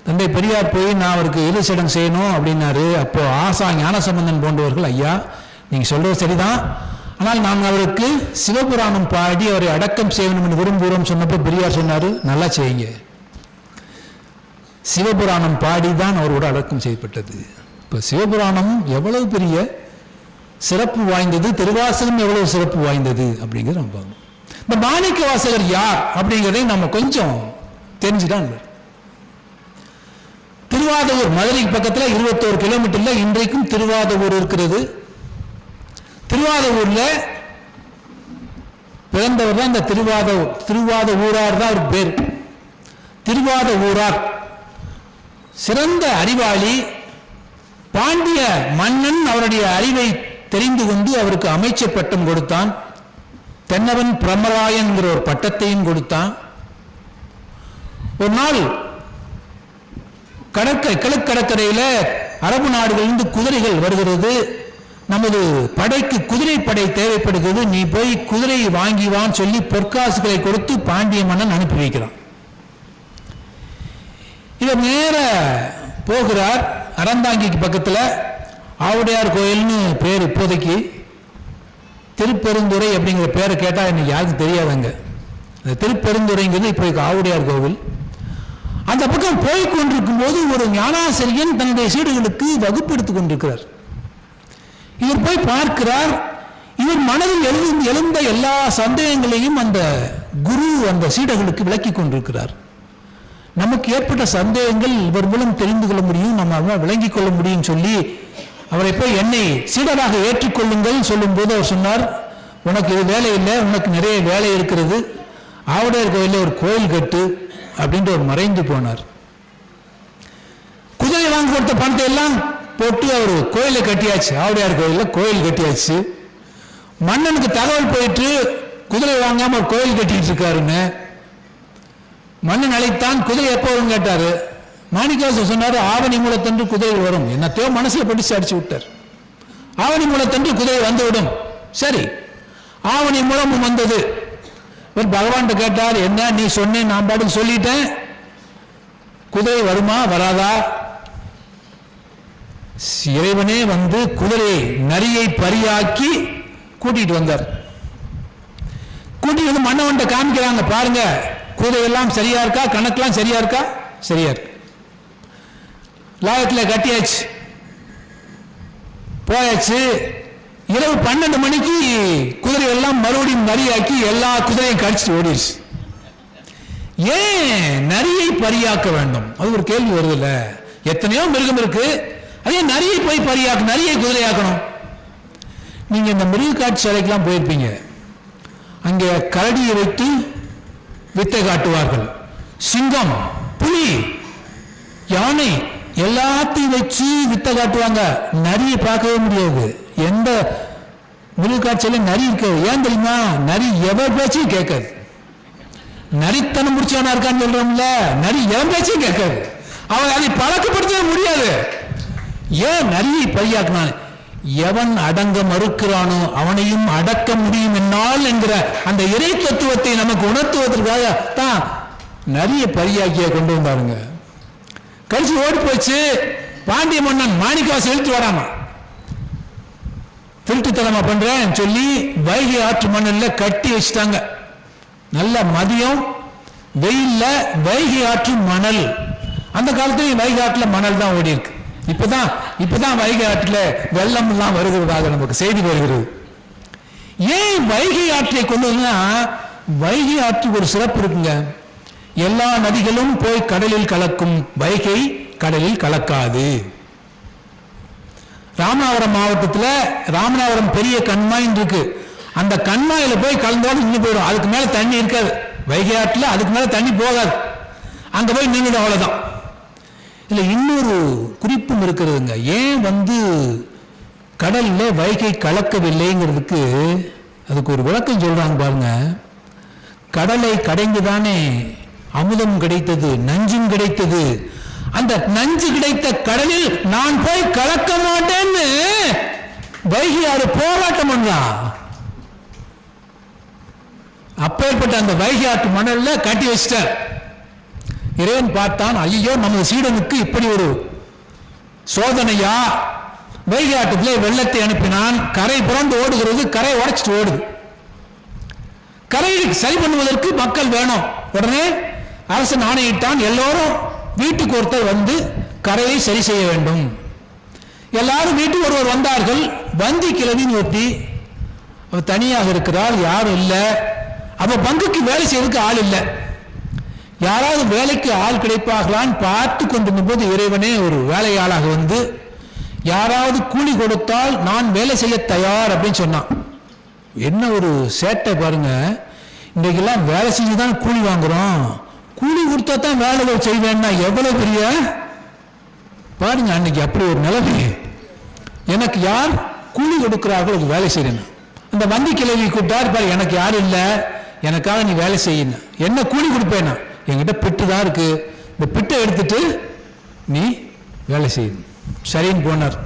தந்தை பெரியார் போய் நான் அவருக்கு இறுதிச்சடங்கு செய்யணும் அப்படின்னாரு. அப்போ ஆசா ஞானசம்பந்தன் போன்றவர்கள், ஐயா நீங்க சொல்றது சரிதான், ஆனால் நான் அவருக்கு சிவபுராணம் பாடி அவரை அடக்கம் செய்யணும் என்று விரும்புகிறோம் சொன்னப்போ பெரியார் சொன்னாரு, நல்லா செய்யுங்க. சிவபுராணம் பாடிதான் அவரோட அடக்கம் செய்யப்பட்டது. இப்ப சிவபுராணம் எவ்வளவு பெரிய சிறப்பு வாய்ந்தது, திருவாசகம் எவ்வளவு சிறப்பு வாய்ந்தது அப்படிங்கிறது நம்ம. இந்த மாணிக்க வாசகர் யார் அப்படிங்கிறதை நம்ம கொஞ்சம் தெரிஞ்சுதான். திருவாதவூர் மதுரைக்கு பக்கத்தில் 21 கிலோமீட்டர்ல இன்றைக்கும் திருவாதவூர் இருக்கிறது. திருவாதவூர்ல பிறந்தவர் தான் இந்த திருவாத ஊரார் தான் ஒரு பேர். திருவாத ஊரார் சிறந்த அறிவாளி. பாண்டிய மன்னன் அவருடைய அறிவை தெரிந்து கொண்டு அவருக்கு அமைச்சர் பட்டம் கொடுத்தான். தென்னவன் பிரமராயன் ஒரு பட்டத்தையும் கொடுத்தான். ஒரு நாள் கிழக்கடற்கரையில அரபு நாடுகளிலிருந்து குதிரைகள் வருகிறது. நமது படைக்கு குதிரை படை தேவைப்படுகிறது, நீ போய் குதிரையை வாங்கி வான்னு சொல்லி பொற்காசுகளை கொடுத்து பாண்டிய மன்னன் அனுப்பி வைக்கிறான். இவர் நேர போகிறார். அறந்தாங்கிக்கு பக்கத்தில் ஆவுடையார் கோயில்னு பேர். இப்போதைக்கு திருப்பெருந்துறை அப்படிங்கிற பேரை கேட்டால் எனக்கு யாருக்கும் தெரியாதுங்க. இந்த திருப்பெருந்துறைங்கிறது இப்போ ஆவுடையார் கோவில். அந்த பக்கம் போய் கொண்டிருக்கும் போது ஒரு ஞானாசிரியன் தன்னுடைய சீடுகளுக்கு வகுப்பு எடுத்துக் கொண்டிருக்கிறார். இவர் போய் பார்க்கிறார். இவர் மனதில் எழுந்த எல்லா சந்தேகங்களையும் அந்த குரு அந்த சீடர்களுக்கு விளக்கி கொண்டிருக்கிறார். நமக்கு ஏற்பட்ட சந்தேகங்கள் இவர் மூலம் தெரிந்து கொள்ள முடியும், நம்ம விளங்கிக் கொள்ள முடியும் சொல்லி அவரை போய் என்னை சீடராக ஏற்றுக்கொள்ளுங்கள் சொல்லும் போது அவர் சொன்னார், உனக்கு இது வேலை இல்லை, உனக்கு நிறைய வேலை இருக்கிறது, ஆவுடையார் கோயிலில் ஒரு கோயில் கட்டு அப்படின்ட்டு அவர் மறைந்து போனார். குதிரை வாங்கி கொடுத்த பணத்தை எல்லாம் போட்டு அவர் கோயிலை கட்டியாச்சு, ஆவுடையார் கோயிலில் கோயில் கட்டியாச்சு. மன்னனுக்கு தகவல் போயிட்டு குதிரை வாங்காம ஒரு கோயில் கட்டிட்டு இருக்காருன்னு. மன்னன் அழைத்தான், குதிரை எப்போ வரும் கேட்டாரு. மாணிக்கவாசகர் சொன்னாரு, ஆவணி மூலத்தன்று குதிரை வரும். என்னத்தையோ மனசுல படிச்சு அடிச்சு விட்டார். ஆவணி மூலத்தன்று குதிரை வந்து விடும். சரி, ஆவணி மூலமும் வந்தது. இவர் பகவான் கேட்டார், என்ன நீ சொன்னேன், நான் பாட்டுக்கு சொல்லிட்டேன், குதிரை வருமா வராதா? இறைவனே வந்து குதிரையை நரியை பரியாக்கி கூட்டிட்டு வந்தார். கூட்டிட்டு வந்து மன்னவன்ட்ட காமிக்கிறாங்க, பாருங்க குதிரை எல்லாம் சரியா இருக்கா, கணக்கெல்லாம் சரியா இருக்கா? சரியா இருக்கு. லாயத்தில் கட்டியாச்சு, போயாச்சு. இரவு 12 மணிக்கு குதிரை எல்லாம் மறுபடியும் நரியாக்கி எல்லா குதிரையும் கடிச்சு ஓடிடுச்சு. ஏன் நரியை பரியாக்க வேண்டும்? அது ஒரு கேள்வி வருது இல்ல. எத்தனையோ மிருகம் இருக்கு, அதே நரியை போய் பரியாக்க, நரியை குதிரையாக்கணும். நீங்க இந்த மிருக காட்சி சாலைக்கெல்லாம் போயிருப்பீங்க. அங்கே கரடியை வைத்து வித்தை காட்டுவார்கள். சிங்கம், புலி, யானை எல்லாத்தையும் வச்சு வித்தை காட்டுவாங்க. நரியை பார்க்கவே முடியாது. எந்த மிருக காட்சியில நரி இருக்காது. ஏன் தெரியுமா? நரி எவர் பேச்சையும் கேட்காது. நரித்தனம் முடிச்சவனா இருக்கான்னு சொல்றோம்ல, நரி எவன் பேச்சையும் கேட்காது. அவன் அதை பழக்கப்படுத்தவே முடியாது. ஏன் நரியை பரியாக்கினான்? எவன் அடங்க மறுக்கிறானோ அவனையும் அடக்க முடியும் என்னால் என்கிற அந்த இறை தத்துவத்தை நமக்கு உணர்த்துவதற்காக தான் நரிய பரியாக்கிய கொண்டு வந்தாருங்க. கடைசி ஓடி போச்சு. பாண்டிய மன்னன் மாணிக்கவாசகர் இழுத்து வராம, திருட்டுத்தனமா பண்றேன் சொல்லி வைகை ஆற்று மணல்ல கட்டி வச்சுட்டாங்க. நல்ல மதியம் வெயில்ல வைகை ஆற்று மணல். அந்த காலத்துல வைகை ஆற்றுல மணல் தான் ஓடி இருக்கு. இப்பதான் வைகை ஆற்றுல வெள்ளம் எல்லாம் வருகிறதாக நமக்கு செய்தி வருகிறது. ஏன் வைகை ஆற்றை கொண்டு வந்தா, வைகை ஆற்றுக்கு ஒரு சிறப்பு இருக்குங்க. எல்லா நதிகளும் போய் கடலில் கலக்கும், வைகை கடலில் கலக்காது. ராமநாதபுரம் மாவட்டத்தில் ராமநாதபுரம் பெரிய கண்மாய் இருக்கு. அந்த கண்மாயில போய் கலந்தோடு நின்று போயிடும். அதுக்கு மேல தண்ணி இருக்காது. வைகை ஆற்றுல அதுக்கு மேல தண்ணி போகாது. அங்க போய் நின்றுடும், அவ்வளவுதான். இல்ல இன்னொரு குறிப்பும் இருக்கிறதுங்க. ஏன் கடல்ல வைகை கலக்கவில்லைங்கிறதுக்கு அதுக்கு ஒரு விளக்கம் சொல்றாங்க பாருங்க. கடலை கடைந்துதானே அமுதம் கிடைத்தது, நஞ்சும் கிடைத்தது. அந்த நஞ்சு கிடைத்த கடலில் நான் போய் கலக்க மாட்டேன்னு வைகை ஆறு போராட்டம் பண்றான். அப்பேற்பட்ட அந்த வைகை ஆற்று மணல்ல கட்டி வச்சிட்டார். இறைவன் பார்த்தான், ஐயோ நமது சீடனுக்கு இப்படி ஒரு சோதனையா? வைகை ஆற்றத்திலே வெள்ளத்தை அனுப்பினான். கரை புரண்டு ஓடுகிறது, கரை உடைச்சிட்டு ஓடுது. கரையை சரி பண்ணுவதற்கு மக்கள் வேணும். உடனே அரசன் ஆணையிட்டான், எல்லோரும் வீட்டுக்கு ஒருத்தர் வந்து கரையை சரி செய்ய வேண்டும். எல்லாரும் வீட்டுக்கு ஒருவர் வந்தார்கள். வந்தி கிழவின்னு ஒட்டி அவ தனியாக இருக்கிறாள், யாரும் இல்லை. அப்ப பங்குக்கு வேலை செய்யறதுக்கு ஆள் இல்லை. யாராவது வேலைக்கு ஆள் கிடைப்பார்களான்னு பார்த்து கொண்டிருந்த போது இறைவனே ஒரு வேலையாளாக வந்து, யாராவது கூலி கொடுத்தால் நான் வேலை செய்ய தயார் அப்படின்னு சொன்னான். என்ன ஒரு சேட்டை பாருங்க. இன்றைக்கெல்லாம் வேலை செஞ்சுதான் கூலி வாங்குறோம். கூலி கொடுத்தா தான் வேலைகள் செய்வேன்னா எவ்வளவு பெரிய பாருங்க. அன்னைக்கு அப்படி ஒரு நிலைமை. எனக்கு யார் கூலி கொடுக்கிறார்கள் அது வேலை செய்யணும். அந்த வந்தி கிழவி கூப்பிட்டார், பாரு எனக்கு யாரும் இல்லை, எனக்காக நீ வேலை செய்யணும். என்ன கூலி கொடுப்பேனா? என்கிட்ட பிட்டு தான் இருக்கு, இந்த பிட்டை எடுத்துட்டு நீ வேலை செய்யணும். சரின்னு போனார்.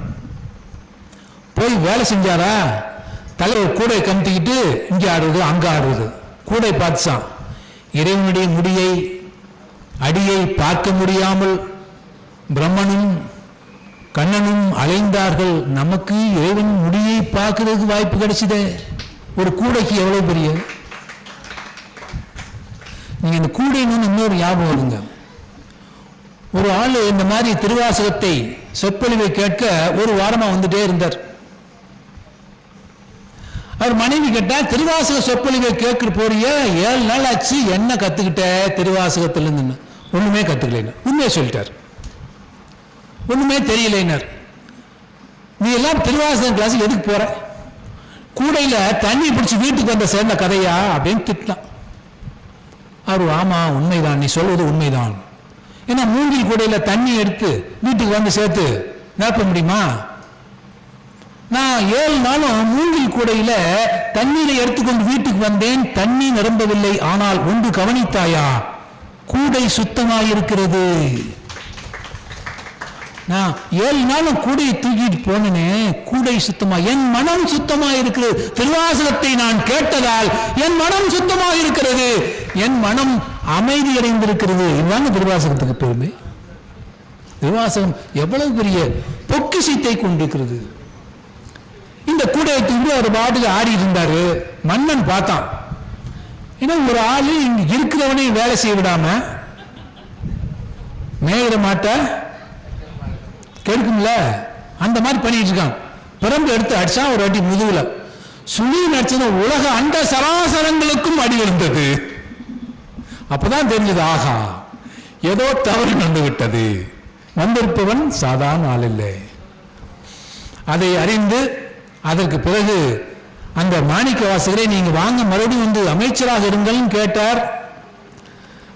போய் வேலை செஞ்சாரா? தலைவர் கூடை கமுத்திக்கிட்டு இங்கே ஆடுறது அங்க ஆடுறது. கூடை பார்த்துச்சான். இறைவனுடைய முடியை அடியை பார்க்க முடியாமல் பிரம்மனும் கண்ணனும் அலைந்தார்கள். நமக்கு இறைவன் முடியை பார்க்கறதுக்கு வாய்ப்பு கிடைச்சதே. ஒரு கூடைக்கு எவ்வளவு பெரிய. நீங்க இந்த கூடைன்னு இன்னொரு ஞாபகம் வருங்க. ஒரு ஆள் இந்த மாதிரி திருவாசகத்தை சொற்பொழிவை கேட்க ஒரு வாரமா வந்துட்டே இருந்தார். அவர் மனைவி கேட்டா, திருவாசக சொற்பொழிவை கேட்க போறிய 7 நாள் ஆச்சு, என்ன கத்துக்கிட்ட திருவாசகத்திலிருந்து? ஒண்ணுமே கத்துக்கலைன்னு உண்மையை சொல்லிட்டார். ஒண்ணுமே தெரியலைன்னார். நீ எல்லாம் திருவாசகம் கிளாஸுக்கு எதுக்கு போற? கூடையில தண்ணி பிடிச்சி வீட்டுக்கு வந்த சேர்ந்த கதையா அப்படின்னு திட்டினான். அவரு ஆமா உண்மைதான், நீ சொல்வது உண்மைதான். ஏன்னா மூங்கில் கூடையில தண்ணி எடுத்து வீட்டுக்கு வந்து சேர்த்து நிரப்ப முடியுமா? நான் 7 நாளும் மூங்கில் கூடையில தண்ணீரை எடுத்துக்கொண்டு வீட்டுக்கு வந்தேன், தண்ணி நிரம்பவில்லை. ஆனால் ஒன்று கவனித்தாயா? கூடை சுத்தமாயிருக்கிறது. நான் 7 நாளும் கூடையை தூக்கிட்டு போனேனே, கூடை சுத்தமா, என் மனம் சுத்தமா இருக்கிறது. திருவாசகத்தை நான் கேட்டதால் என் மனம் சுத்தமாக இருக்கிறது, என் மனம் அமைதி அடைந்திருக்கிறது. இதுதாங்க திருவாசகத்துக்கு பெருமை. திருவாசகம் எவ்வளவு பெரிய பொக்கிஷத்தை கொண்டிருக்கிறது. இந்த கூடையை தூக்கி அவர் பாட்டுக்கு ஆடி இருந்தாரு. மன்னன் பார்த்தான், ஏன்னா ஒரு ஆளு இங்க இருக்கிறவனே வேலை செய்ய விடாம மேயிற மாட்ட கெடுக்கும்ல, அந்த மாதிரி பண்ணிட்டு இருக்கான். பிரம்பு எடுத்து அடிச்சா ஒரு அடி முதுகுல, சுழி நடிச்சது உலக அண்ட சராசரங்களுக்கும் அடி விழுந்தது. அப்பதான் தெரிஞ்சது, ஆகா ஏதோ தவறு நடந்து விட்டது, வந்திருப்பவன் சாதாரண ஆள் இல்லை. அதை அறிந்து அதற்கு பிறகு அந்த மாணிக்க வாசகரை நீங்க வாங்க மறுபடியும் வந்து அமைச்சராக இருங்கள்னு கேட்டார்.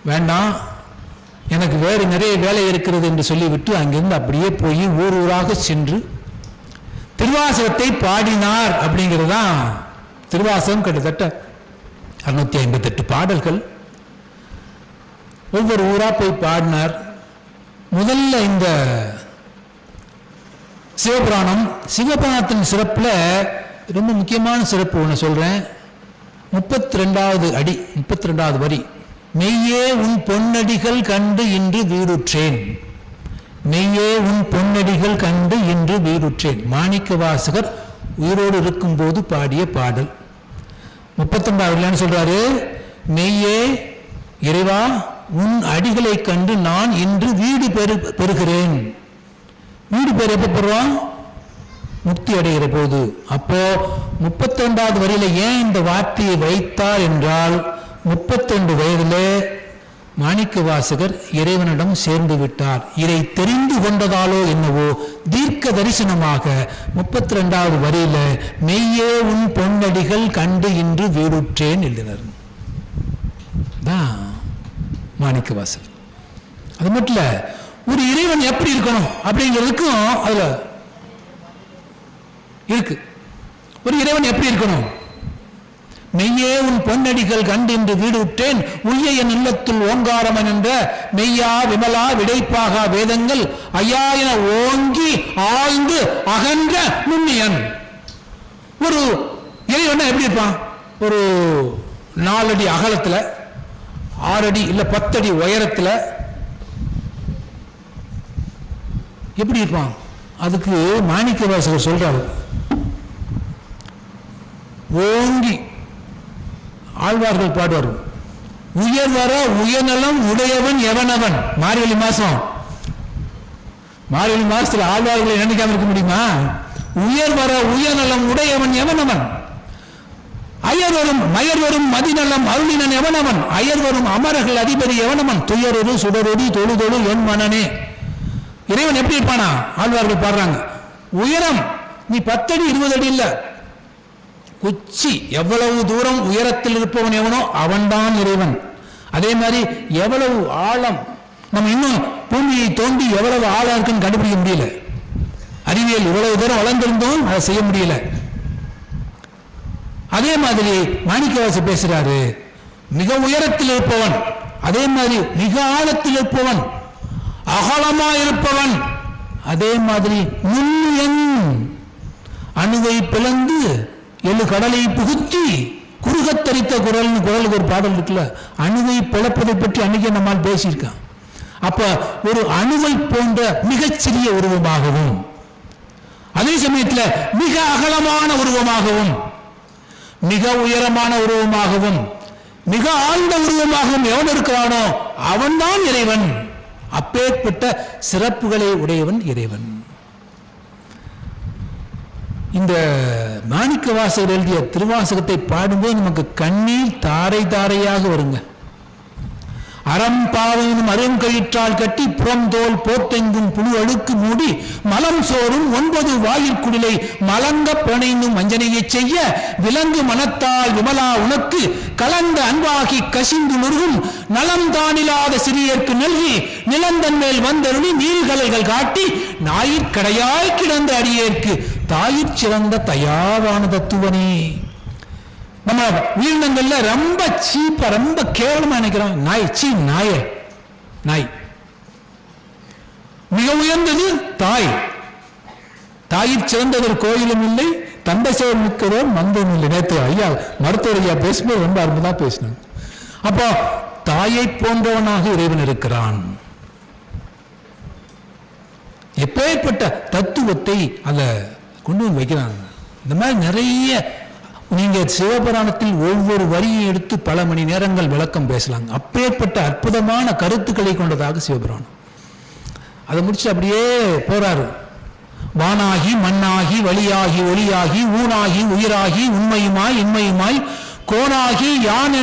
வேண்டாம், எனக்கு வேறு நிறைய வேலை இருக்கிறது என்று சொல்லிவிட்டு அங்கிருந்து அப்படியே போய் ஊர் ஊராக சென்று திருவாசகத்தை பாடினார். அப்படிங்கிறது தான் திருவாசகம். கிட்டத்தட்ட 658 பாடல்கள். ஒவ்வொரு ஊரா போய் பாடினார். முதல்ல இந்த சிவபுராணம், சிவபுராணத்தின் சிறப்புல ரொம்ப முக்கியமான சிறப்பு ஒன்று சொல்றேன். 32வது அடி, 32வது வரி, மெய்யே உன் பொன்னடிகள் கண்டு இன்று வீடுற்றேன். மெய்யே உன் பொன்னடிகள் கண்டு இன்று வீடுற்றேன். மாணிக்க வாசகர் உயிரோடு இருக்கும் போது பாடிய பாடல். 39வது சொல்றாரு, மெய்யே இறைவா உன் அடிகளை கண்டு நான் இன்று வீடு பெறுகிறேன். வீடு பேர் எப்ப பெறுவான்? முக்தி அடைகிற போது. அப்போ 32வது வரியில ஏன் இந்த வார்த்தையை வைத்தார் என்றால், 32 வயதிலே மாணிக்க வாசகர் இறைவனிடம் சேர்ந்து விட்டார். இதை தெரிந்து கொண்டதாலோ என்னவோ தீர்க்க தரிசனமாக 32வது வரியில மெய்யே உன் பொன்னடிகள் கண்டு இன்று வீடுற்றேன் எழுதினார். மாணிக்க வாசகர். அது மட்டும் இல்ல, ஒரு இறைவன் எப்படி இருக்கணும் அப்படிங்கிறதுக்கும் அதுல இருக்கு. ஒரு இறைவன் எப்படி இருக்கணும்? மெய்யே உன் பொன்னடிகள் கண்டு இன்று வீடு விட்டேன், உய்ய என் இல்லத்துள் ஓங்காரமன் என்ற மெய்யா விமலா விடைப்பாக வேதங்கள் ஐயா என ஓங்கி ஆழ்ந்து அகன்ற நுண்ணியன். ஒரு இறைவன் எப்படி இருப்பான்? ஒரு 4 அடி அகலத்துல, 6 அடி இல்ல 10 அடி உயரத்துல எப்படி இருப்பான்? அதுக்கு மாணிக்க வாசகர் சொல்றாரு, ஓங்கி ஆழ்வார்கள் பாடுவார், உயர் வர உயர்நலம் உடையவன் எவனவன். மார்கழி மாசம், மார்கழி மாசத்துல ஆழ்வார்களை நினைக்காம இருக்க முடியுமா? உயர் வர உயர்நலம் உடையவன் எவனவன், அயர்வரும் மயர்வரும் மதிநலம் அருளினன் எவனவன், அயர்வரும் அமரர்கள் அதிபதி எவனவன், துயரொரு சுடரொடி தொழுதொழு என் மனனே. இறைவன் எப்படி இருப்பானா? ஆழ்வார்கள் பாடுறாங்க, உயரம் நீ 10 அடி 20 அடி இல்ல, உச்சி எவ்வளவு தூரம் உயரத்தில் இருப்பவன் எவனோ அவன்தான் இறைவன். அதே மாதிரி எவ்வளவு ஆழம், நம்ம இன்னும் பூமியை தோண்டி எவ்வளவு ஆழம் இருக்குன்னு கண்டுபிடிக்க முடியல. அறிவியல் இவ்வளவு தூரம் வளர்ந்திருந்தோம், அதை செய்ய முடியல. அதே மாதிரி மாணிக்கவாசகர் பேசுறாரு, மிக உயரத்தில் இருப்பவன், அதே மாதிரி மிக ஆழத்தில் இருப்பவன், அகலமா இருப்பவன், அதே மாதிரி நுண்ணியன், அணுவை பிளந்து 7 கடலை புகுத்தி குறுகத்தரித்த குரல்னு குரலுக்கு ஒரு பாடல் இருக்குல்ல, அணுவை பிளப்பதை பற்றி அன்னைக்கு நம்மால் பேசியிருக்கான். அப்ப ஒரு அணுவை போன்ற மிகச்சிறிய உருவமாகவும், அதே சமயத்தில் மிக அகலமான உருவமாகவும், மிக உயரமான உருவமாகவும், மிக ஆழ்ந்த உருவமாகவும் எவன் இருக்கிறானோ அவன்தான் இறைவன். அப்பேற்பட்ட சிறப்புகளை உடையவன் இறைவன். இந்த மாணிக்க வாசகர் எழுதிய திருவாசகத்தை பாடும்போது நமக்கு கண்ணீர் தாரை தாரையாக வருங்க. அறம்பாவையும் அருங்கயிற்றால் கட்டி புறந்தோல் போத்தெங்கும் புழு அழுக்கு மூடி மலம் சோறும் 9 வாயிற்குடிலை மலங்க பிணைந்தும் வஞ்சனையை செய்ய விலங்கு மனத்தால் விமலா உனக்கு கலந்த அன்பாகி கசிந்து நுருகும் நலம் தானில்லாத சிறியர்க்கு நல்கி நிலந்தன் மேல் வந்தருளி நீள்கலைகள் காட்டி ஞாயிற்கடையாய் கிடந்த அடியேற்கு தாயிற் சிறந்த தயாவான தத்துவனே. நம்ம உயிரினங்கள்ல ரொம்ப சீப்பா ரொம்ப கேவலமா நினைக்கிறோம். நாய் மிக உயர்ந்தது தாய். தாயிற் சிறந்தவர் கோயிலும் இல்லை, தந்தை செயல் மிக்கதோர் மந்தம் இல்லை. நேற்று ஐயா மருத்துவர் ஐயா பேசும்போது ரொம்ப அற்புதமா பேசினாங்க. அப்போ தாயை போன்றவனாக இறைவன் இருக்கிறான். எப்பேற்பட்ட தத்துவத்தை அத கொண்டு வந்து வைக்கிறாங்க. இந்த மாதிரி நிறைய நீங்க சிவபுராணத்தில் ஒவ்வொரு வரியை எடுத்து பல மணி நேரங்கள் விளக்கம் பேசலாங்க. அப்பேற்பட்ட அற்புதமான கருத்துக்களை கொண்டதாக சிவபுராணம். அதை முடிச்சு அப்படியே போறாரு. வானாகி மண்ணாகி வழியாகி ஒளியாகி ஊனாகி உயிராகி உண்மையுமாய் இன்மையுமாய் கோனாகி யான்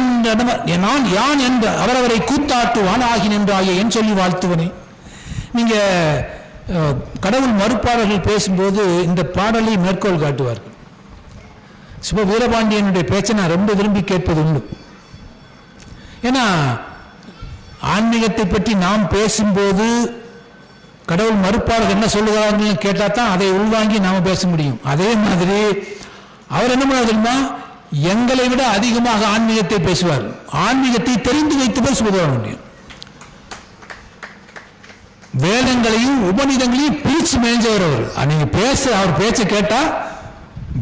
என்ற அவரவரை கூத்தாட்டு வானாகி நின்றாயே என் சொல்லி வாழ்த்துவனே. நீங்க கடவுள் மறுப்பாளர்கள் பேசும்போது இந்த பாடலை மேற்கோள் காட்டுவார்கள். சிவ வீரபாண்டியனுடைய பேச்சை நான் ரொம்ப விரும்பி கேட்பது உண்டு. ஏன்னா ஆன்மீகத்தை பற்றி நாம் பேசும்போது கடவுள் மறுப்பாளர்கள் என்ன சொல்லுகிறார்கள் கேட்டா தான் அதை உள்வாங்கி நாம பேச முடியும். அதே மாதிரி அவர் என்ன பண்ண தெரியுமா, எங்களை விட அதிகமாக ஆன்மீகத்தை பேசுவார். ஆன்மீகத்தை தெரிந்து வைத்து பேசுவதாக முடியும். வேதங்களையும் உபநிடங்களையும் பிரிச்சு மேய்ஞ்சவர் அவர். நீங்க அவர் பேச்சை கேட்டா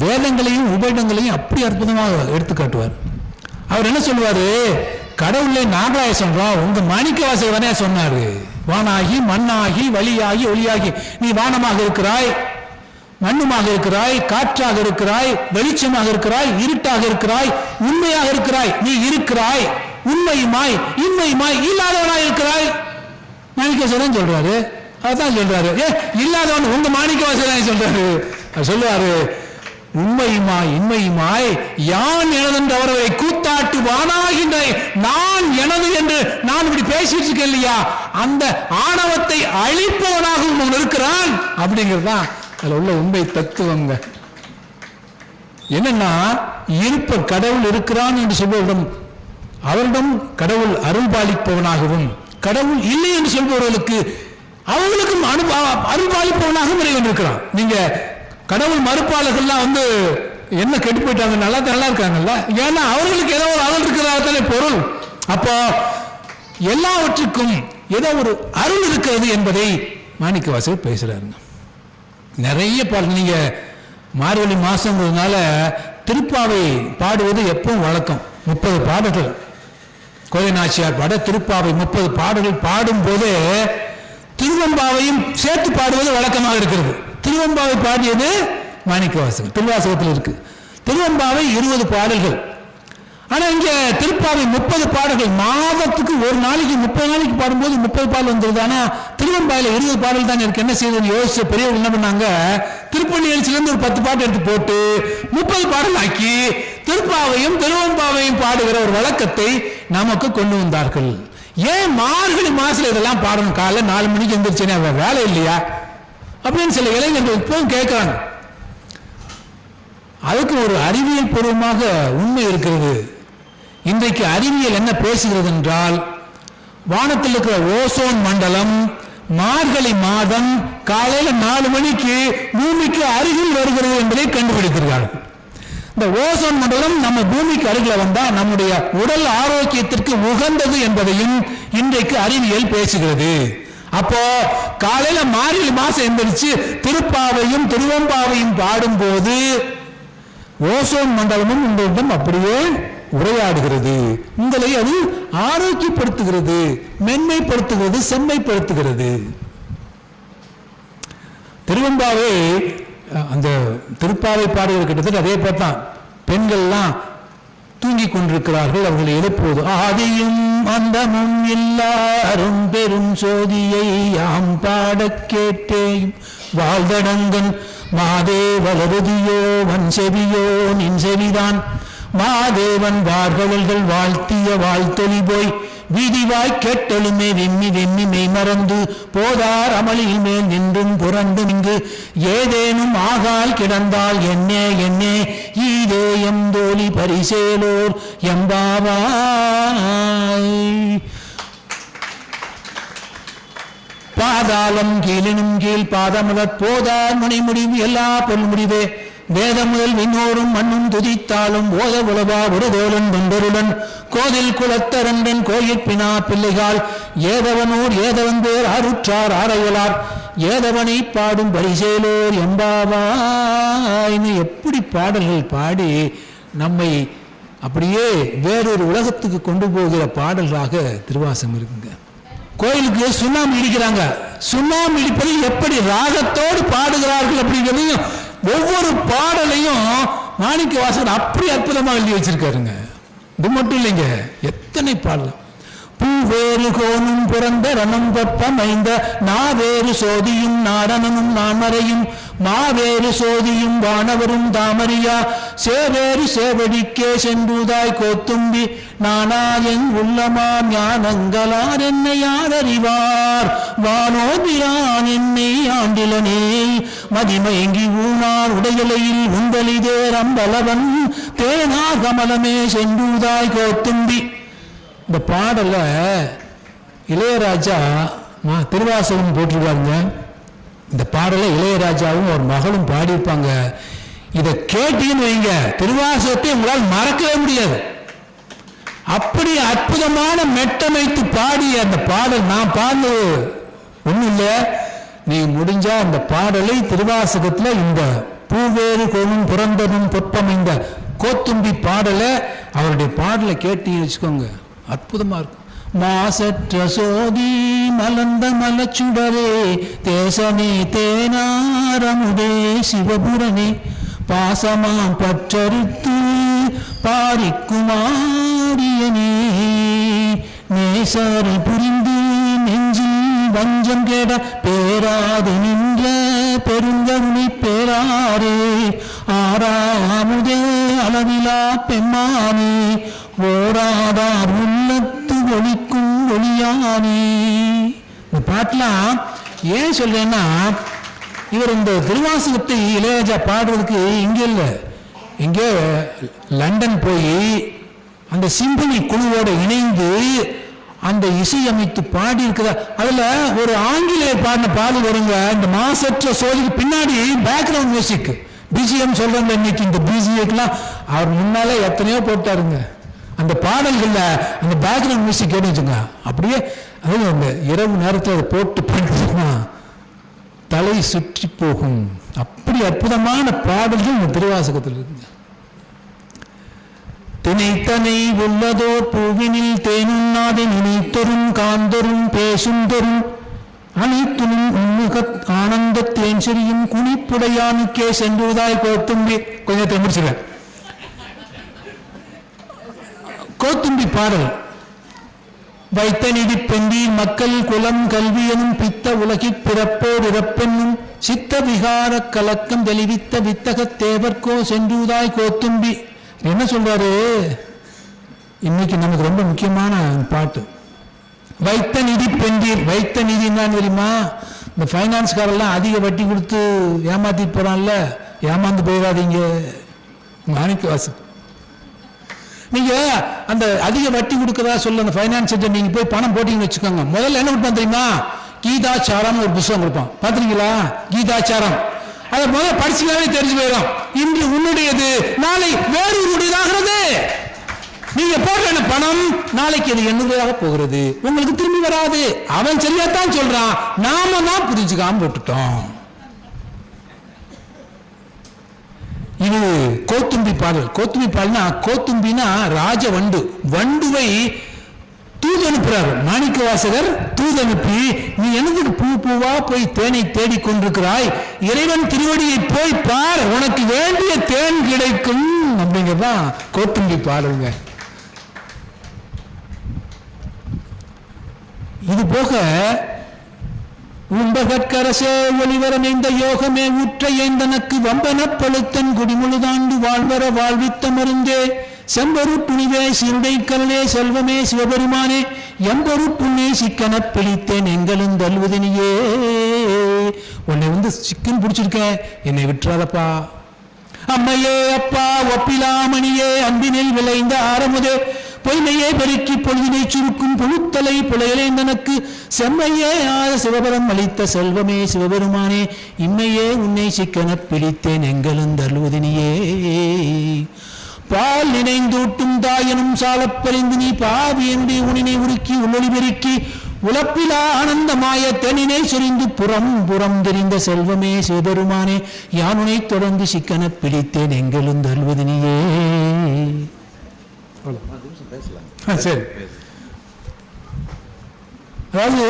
வேதங்களையும் உபநிடங்களையும் அப்படி அற்புதமாக எடுத்து காட்டுவார். அவர் என்ன சொல்லுவாரு, கடவுளை நாகராய சொல்றோம், உங்க மாணிக்க வாசகர் தானே சொன்னாரு, வானாகி மண்ணாகி வழியாகி ஒளியாகி, நீ வானமாக இருக்கிறாய், மண்ணுமாக இருக்கிறாய், காற்றாக இருக்கிறாய், வெளிச்சமாக இருக்கிறாய், இருட்டாக இருக்கிறாய், உண்மையாக இருக்கிறாய், நீ இருக்கிறாய், உண்மையுமாய் இன்மையுமாய் இல்லாதவனாய் இருக்கிறாய். மாணிக்க வாசகர் சொல்றாரு, அதான் சொல்றாரு. இல்லாதவன் உங்க மாணிக்க வாசகர் சொல்றாரு. சொல்லுவாரு, உண்மையுமாய் இன்மையுமாய் யான் எனதென்று அவரை கூத்தாட்டு வானாகின்ற நான் எனது என்று நான் இப்படி பேசிட்டு இருக்கேன் இல்லையா, அந்த ஆணவத்தை அழிப்பவனாக இருக்கிறான் அப்படிங்கிறதுதான் அதுல உள்ள உண்மை தத்துவங்க. என்னன்னா இருப்ப கடவுள் இருக்கிறான் என்று சொல்பவரிடம் அவரிடம் கடவுள் அருள்பாலிப்பவனாகவும், கடவுள் இல்லை என்று சொல்பவர்களுக்கு அவர்களுக்கும் அருள்பாலிப்பவனாகவும் இறைவன் இருக்கிறான். நீங்க கடவுள் மறுப்பாளர்கள்லாம் என்ன கெட்டு போயிட்டாங்க, நல்லா இருக்காங்கல்ல, ஏன்னா அவர்களுக்கு ஏதோ ஒரு அருள் இருக்கிறதாலே பொருள். அப்போ எல்லாவற்றுக்கும் ஏதோ ஒரு அருள் இருக்கிறது என்பதை மாணிக்க வாசகர் பேசுறாருங்க. நிறைய பாடல் நீங்க மார்கழி மாசங்கிறதுனால திருப்பாவை பாடுவது எப்பவும் வழக்கம். 30 பாடல்கள் கோதை நாச்சியார் பாட திருப்பாவை 30 பாடல்கள் பாடும் போது திருவம்பாவையும் சேர்த்து பாடுவது வழக்கமாக இருக்கிறது. திருவம்பாவை பாடியது மாணிக்க வாசகர், திருவாசகத்தில் இருக்கு. திருவம்பாவை 20 பாடல்கள். ஆனா இங்க திருப்பாவை 30 பாடல்கள். மாதத்துக்கு ஒரு நாளைக்கு 30 நாளைக்கு பாடும்போது 30 பாடல் வந்துருது. ஆனா திருவம்பாயில 20 பாடல் தான் இருக்கு. என்ன செய்யுதுன்னு யோசிச்ச பெரியவர்கள் என்ன பண்ணாங்க, திருப்பள்ளி எழுச்சியிலிருந்து ஒரு 10 பாட்டு எடுத்து போட்டு 30 பாடல் ஆக்கி திருப்பாவையும் திருவம்பாவையும் பாடுகிற ஒரு வழக்கத்தை நமக்கு கொண்டு வந்தார்கள். ஏன் மார்கழி மாசத்துல இதெல்லாம் பாடணும்? காலைல 4 மணிக்கு எந்திரிச்சேன்னா வேலை இல்லையா அப்படின்னு சில இளைஞர்கள் இப்பவும் கேட்கிறாங்க. அதுக்கு ஒரு அறிவியல் பூர்வமாக உண்மை இருக்கிறது. இன்றைக்கு அறிவியல் என்ன பேசுகிறது என்றால், வானத்தில் இருக்கிற ஓசோன் மண்டலம் மார்கழி மாதம் காலையில 4 மணிக்கு பூமிக்கு அருகில் வருகிறது என்பதை கண்டுபிடித்திருக்கிறார்கள். இந்த ஓசோன் மண்டலம் நம்ம பூமிக்கு அருகில் வந்தா நம்முடைய உடல் ஆரோக்கியத்திற்கு உகந்தது என்பதையும் இன்றைக்கு அறிவியல் பேசுகிறது. அப்போ காலையில மார்கழி மாசம் எந்திரிச்சு திருப்பாவையும் திருவம்பாவையும் பாடும்போது ஓசோன் மண்டலமும் உங்களிடம் அப்படியே உரையாடுகிறது. உங்களை அது ஆரோக்கியப்படுத்துகிறது, மென்மைப்படுத்துகிறது, செம்மைப்படுத்துகிறது. திருவம்பாவை அந்த திருப்பாவை பாடுவது கிட்டத்தட்ட அதே பார்த்தான். பெண்கள்லாம் தூங்கி கொண்டிருக்கிறார்கள், அவர்களை எழுப்புவது. ஆதியும் அந்தமும் எல்லாரும் பெரும் சோதியை யாம் பாட கேட்டேயும் வாழ்தடங்கன் மாதே வளருதியோ வன் செவியோ நின் செவிதான் மாதேவன் வார்கடல்கள் வாழ்த்திய வாழ்த்தொலி போய் வீதிவாய் கேட்டலுமே வெம்மி வெம்மி மெய்மறந்து போதார் அமளியில் மேல் நின்றும் புரண்டு இங்கு ஏதேனும் ஆகால் கிடந்தால் என்னே என்னே ஈதே எம் தோழி பரிசேலோர் எம்பாவாய். பாதாளம் கீழினும் கீழ் பாதமுதற் போதார் முனை முடிவு எல்லா பொருள் முடிவே வேத முதல் விண்ணோரும் மண்ணும் துதித்தாலும் ஓத உலவா ஒருதோழன் வெண்டருடன் கோதில் குலத்தரண்டன் கோயில் பினா பிள்ளைகால் ஏதவனூர் ஏதவன் பேர் ஆருற்றார் ஆரையலார் ஏதவனை பாடும் பரிசேலோர் எம்பாவாய்னு எப்படி பாடல்கள் பாடி நம்மை அப்படியே வேறொரு உலகத்துக்கு கொண்டு போகிற பாடல்களாக திருவாசகம் இருக்குங்க. கோயிலுக்கு சுண்ணாம்பு இடிக்கிறாங்க. சுண்ணாம்பு இடிப்பது எப்படி ராகத்தோடு பாடுகிறார்கள் அப்படிங்கிறதையும் ஒவ்வொரு பாடலையும் மாணிக்கவாசகர் அப்படி அற்புதமாக எழுதி வச்சிருக்காருங்க. இது மட்டும் இல்லைங்க, எத்தனை பாடல். பூவேறு கோனும் பிறந்த ரணம் பப்பமைந்த நாவேறு சோதியும் நாடனனும் நான்மறையும் மாவேறு சோதியும் வானவரும் தாமரியா சேவேறு சேவடிக்கே சென்றுதாய் கோத்தும்பி நானாயன் உள்ளமா ஞானங்களார் என்னை யார் அறிவார் வானோபிரான் என்னை ஆண்டிலனே மதிமயங்கி ஊனார் உடையலையில் உந்தலிதேர் அம்பலவன் தேனா கமலமே சென்றுதாய் கோத்தும்பி. இந்த பாடல இளையராஜா திருவாசகம் போட்டிருக்காங்க. இந்த பாடலை இளையராஜாவும் ஒரு மகளும் பாடியிருப்பாங்க. இதை கேட்டீங்கன்னு வைங்க, திருவாசகத்தை உங்களால் மறக்கவே முடியாது. அப்படி அற்புதமான மெட்டமைத்து பாடிய அந்த பாடல் நான் பாடுறது ஒன்றும் இல்லை. நீ முடிஞ்சா அந்த பாடலை திருவாசகத்தில் இந்த பூவேறு கோணும் புறந்தனும் பொற்பமைந்த கோத்தும்பி பாடலை அவருடைய பாடலை கேட்டீங்கன்னு வச்சுக்கோங்க, அற்புதமா இருக்கும். மாசற்ற சோதி மலர்ந்த மலச்சுடரே தேசனே தேனாரமுதே சிவபுரனே பாசமாம் பற்றறுத்து பாரிக்குமாரியனே நேசரை புரிந்து நெஞ்சில் வஞ்சம் கேட பேராது நின்ற பெருங்கருணை பேராரே ஆறாமுதே அளவிலா பெம்மானே ஓராதார் உள்ளத்து ஒளிக்கும் ஒளியானே. இந்த பாட்டெல்லாம் ஏன் சொல்றேன்னா, இவர் இந்த திருவாசகத்தை இளையராஜா பாடுறதுக்கு இங்கே இல்லை, இங்கே லண்டன் போய் அந்த சிம்பனி குழுவோட இணைந்து அந்த இசையமைத்து பாடி இருக்கிற அதுல ஒரு ஆங்கிலேயர் பாடின பாடல் வருங்க. இந்த மாசற்ற சோதிக்கு பின்னாடி பேக்ரவுண்ட் மியூசிக் பிஜிஎம் சொல்றாங்க. இன்னைக்கு இந்த பிஜிஎம்லாம் அவர் முன்னாலே எத்தனையோ போட்டாருங்க. அந்த பாடல்கள்ல அந்த பேக்ரவுண்ட் மியூசிக் கேட்டுச்சுங்க, அப்படியே அது அந்த இரவு நேரத்தில் அதை போட்டு பண்ணிட்டுனா தலை சுற்றி போகும். அப்படி அற்புதமான பாடல்கள் இந்த திருவாசகத்தில் இருக்குங்க. தினைத்தனை உள்ளதோ பூவினில் தேனுண்ணாதை நினைத்தொரும் காந்தொரும் பேசும் தொரும் அனைத்துணும் உண்முக ஆனந்த தேன் செறியும் குனிப்புடையானுக்கே சென்றுதாய் கோத்தும்பி. கொஞ்சத்தை முடிச்சுக்க. கோத்தும்பி பாடல் வைத்த நிதி பெண்டீர் மக்கள் குலம் கல்வி எனும் பித்த உலகிற் பிறப்போடு இறப்பென்னும் சித்த விகார கலக்கம் தெளிவித்த வித்தக தேவர்கோ சென்றுதாய் கோத்தும்பி. என்ன சொல்றாரு? இன்னைக்கு நமக்கு ரொம்ப முக்கியமான பாட்டு. வைத்த நிதி பெண்டீர். வைத்த நிதி தான் தெரியுமா? இந்த ஃபைனான்ஸ்காரெல்லாம் அதிக வட்டி கொடுத்து ஏமாத்தி போறான்ல, ஏமாந்து போயிடாதீங்க. மாணிக்கவாசகர் நீங்க அந்த அதிக வட்டி கொடுக்கறதா சொல்ல அந்த ஃபைனான்ஸ் நீங்க போய் பணம் போட்டீங்கன்னு வச்சுக்கோங்க, முதல்ல என்ன கொடுப்பான் தெரியுமா? கீதாச்சாரம் ஒரு புத்தகம் கொடுப்பான். பாத்தீங்களா? கீதாச்சாரம். அதை முதல்ல படிச்சுனாலே தெரிஞ்சு போயிடும். இன்று உன்னுடையது, நாளை வேறொருடையதாகிறது. நீங்க போடுற பணம் நாளைக்கு அது என்னதாக போகிறது, உங்களுக்கு திரும்பி வராது. அவன் சரியாத்தான் சொல்றான், நாம தான் புரிஞ்சுக்காம போட்டுட்டோம். இது கோத்தும்பி பாடல். கோத்தும்பி பாடல்னா, கோத்தும்பினா ராஜ வண்டு. வண்டுவை தூதனுப்புறாரு மாணிக்கவாசகர். தூதனுப்பி, நீ எனக்கு பூ பூவா போய் தேனை தேடிக் கொண்டிருக்கிறாய், இறைவன் திருவடியை போய் பார், உனக்கு வேண்டிய தேன் கிடைக்கும் அப்படிங்கிறதான் கோத்தும்பி பாடலுங்க. இது போக உம்பகற்கரசே ஒளிவரமைந்த யோகமே ஊற்ற ஏந்தனக்கு வம்பன பழுத்தன் குடிமுழுதாண்டு வாழ்வர வாழ்வித்த மருந்தே செம்பொரு துணிவே சிறுடை கல்லே செல்வமே சிவபெருமானே எம்பொரு புண்ணே சிக்கன பிடித்தேன் எங்களும் தல்வதனியே. உன்னை சிக்கன் பிடிச்சிருக்கேன், என்னை விட்டுறாதப்பா. அம்மையே அப்பா ஒப்பிலாமணியே அன்பினில் விளைந்த ஆரமுதே பொய்மையே பெருக்கி பொழுதினை சுருக்கும் புழுத்தலை புலையலைந்தனக்கு செம்மையே ஆத சிவபரம் அளித்த செல்வமே சிவபெருமானே இம்மையே உன்னை சிக்கன பிடித்தேன் எங்களும் தருவதினியே. பால் நினைந்தூட்டும் தாயனும் சாலப்பறிந்து நீ பாவி என்று உனினை உருக்கி உள்ளொளி பெருக்கி உழப்பிலா ஆனந்தமாய தெனினை சொரிந்து புறம் புறம் தெரிந்த செல்வமே சிவபெருமானே யானுனை தொடர்ந்து சிக்கன பிடித்தேன் எங்களும் தருவதினியே. சரி, அதாவது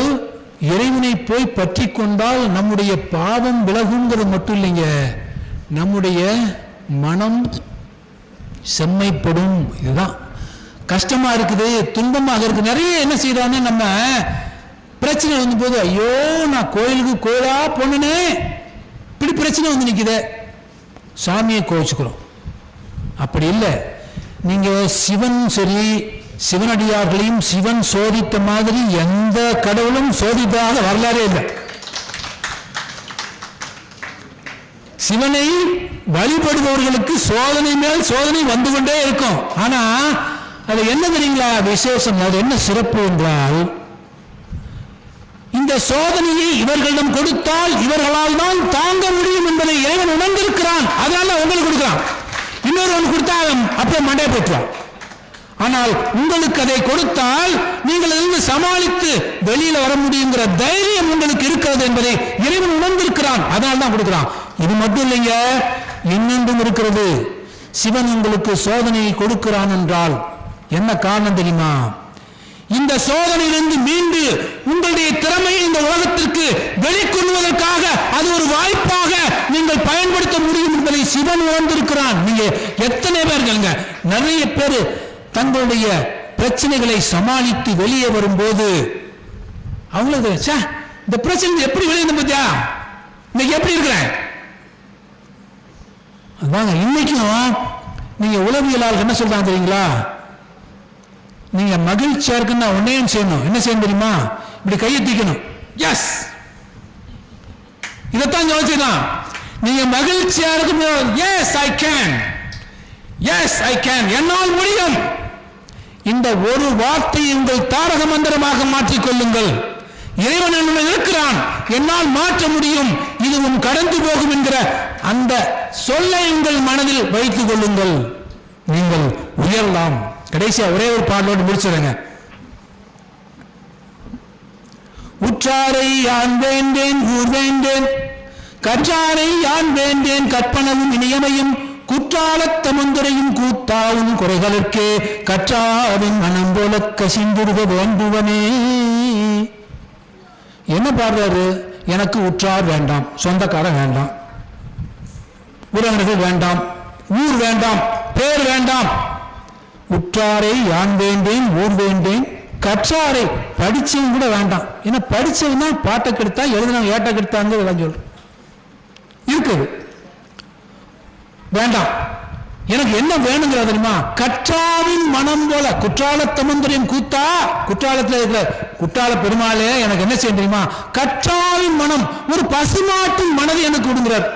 இறைவனை போய் பற்றி கொண்டால் நம்முடைய பாவம் விலகுங்கிறது மட்டும் இல்லைங்க, நம்முடைய மனம் செம்மைப்படும். இதுதான் கஷ்டமா இருக்குது, துன்பமாக இருக்கு. நிறைய என்ன செய்யறான்னு நம்ம பிரச்சனை வந்து போது ஐயோ நான் கோயிலுக்கு கோயிலா போனே இப்படி பிரச்சனை வந்து நிக்குது, சாமியை கோவிச்சுக்கிறோம். அப்படி இல்லை, நீங்க சிவன் சரி சிவனடியார்களையும் சிவன் சோதித்த மாதிரி எந்த கடவுளும் சோதித்ததாக வரலாறே இல்லை. சிவனை வழிபடுபவர்களுக்கு சோதனை மேல் சோதனை வந்து கொண்டே இருக்கும். ஆனா அது என்ன தெரியுங்களா விசேஷம், அது என்ன சிறப்பு என்றால் இந்த சோதனையை இவர்களிடம் கொடுத்தால் இவர்களால் தான் தாங்க முடியும் என்பதை இறைவன் உணர்ந்திருக்கிறான். அதனால உங்களுக்கு கொடுக்கிறான். இன்னொரு கொடுத்தா அப்படியே மண்டை போட்டுவான். ஆனால் உங்களுக்கு அதை கொடுத்தால் நீங்கள் இருந்து சமாளித்து வெளியில வர முடியுங்கிற தைரியம் உங்களுக்கு இருக்கிறது என்பதை இறைவன் உணர்ந்திருக்கிறான். அதனால தான் கொடுக்கிறான். இது மட்டும் இல்லைங்க, இன்னொன்றும் இருக்கிறது. சிவன் உங்களுக்கு சோதனையை கொடுக்கிறான் என்றால் என்ன காரணம் தெரியுமா? இந்த சோதனையிலிருந்து மீண்டு உங்களுடைய திறமையை இந்த உலகத்திற்கு வெளிக்கொள்வதற்காக அது ஒரு வாய்ப்பாக நீங்கள் பயன்படுத்த முடியும் என்பதை சிவன் உணர்ந்திருக்கிறான். நீங்க எத்தனை பேருங்க, நிறைய பேர் தங்களுடைய பிரச்சனைகளை சமாளித்து வெளியே வரும்போது அவங்களுக்கு இந்த பிரச்சனை எப்படி வெளியே பத்தியா இன்னைக்கு எப்படி இருக்கிறேன். அதாங்க இன்னைக்கும் நீங்க உளவியலாளர்கள் என்ன சொல்றாங்க தெரியுங்களா? நீங்க மகிழ்ச்சியா இருக்குன்னா ஒன்னையும் செய்யணும். என்ன செய்யணும் தெரியுமா? இப்படி கையை தூக்கணும். எஸ், இதைத்தான் யோசிச்சுதான். நீங்க மகிழ்ச்சியா இருக்கும். Yes I can, yes I can, என்னால் முடியும். இந்த ஒரு வார்த்தை உங்கள் தாரக மந்திரமாக மாற்றிக் கொள்ளுங்கள். இறைவன் என்னுடன் இருக்கிறான், என்னால் மாற்ற முடியும், இதுவும் கடந்து போகும் என்கிற அந்த சொல்லை உங்கள் மனதில் வைத்துக் கொள்ளுங்கள், நீங்கள் உயரலாம். கடைசியா ஒரே ஒரு பாடலோடு முடிச்சிடுங்க. உற்றாரை யான் வேண்டேன் ஊர் வேண்டேன், கற்றாரை யான் வேண்டேன் கற்பனவும் இனியமையும், குற்றாலத் தமுந்துரையும் கூத்தாவும் குறைகளுக்கே கற்றாவின் மனம் போல கசிந்துருக வேண்டுவனே. என்ன பாடுறாரு? எனக்கு உற்றார் வேண்டாம், சொந்தக்காரன் வேண்டாம், உறவினர்கள் வேண்டாம், ஊர் வேண்டாம், பேர் வேண்டாம். உற்றாரை யான் வேண்டேன் ஊர் வேண்டேன், கற்றாரை படிச்சவன் கூட வேண்டாம். ஏன்னா படிச்சவன் தான் பாட்டை கெடுத்தா எழுதினவன் ஏட்டை கெடுத்தாங்க சொல்ற இருக்குது. வேண்டாம். எனக்கு என்ன வேணுங்கிற தெரியுமா? கற்றாவின் மனம் போல, குற்றால தமந்துரையும் கூத்தா, குற்றாலத்தில் இருக்கிற குற்றால பெருமாளே எனக்கு என்ன செய்ய தெரியுமா? கற்றாவின் மனம், ஒரு பசுமாட்டின் மனதை எனக்கு கொடுங்கிறார்.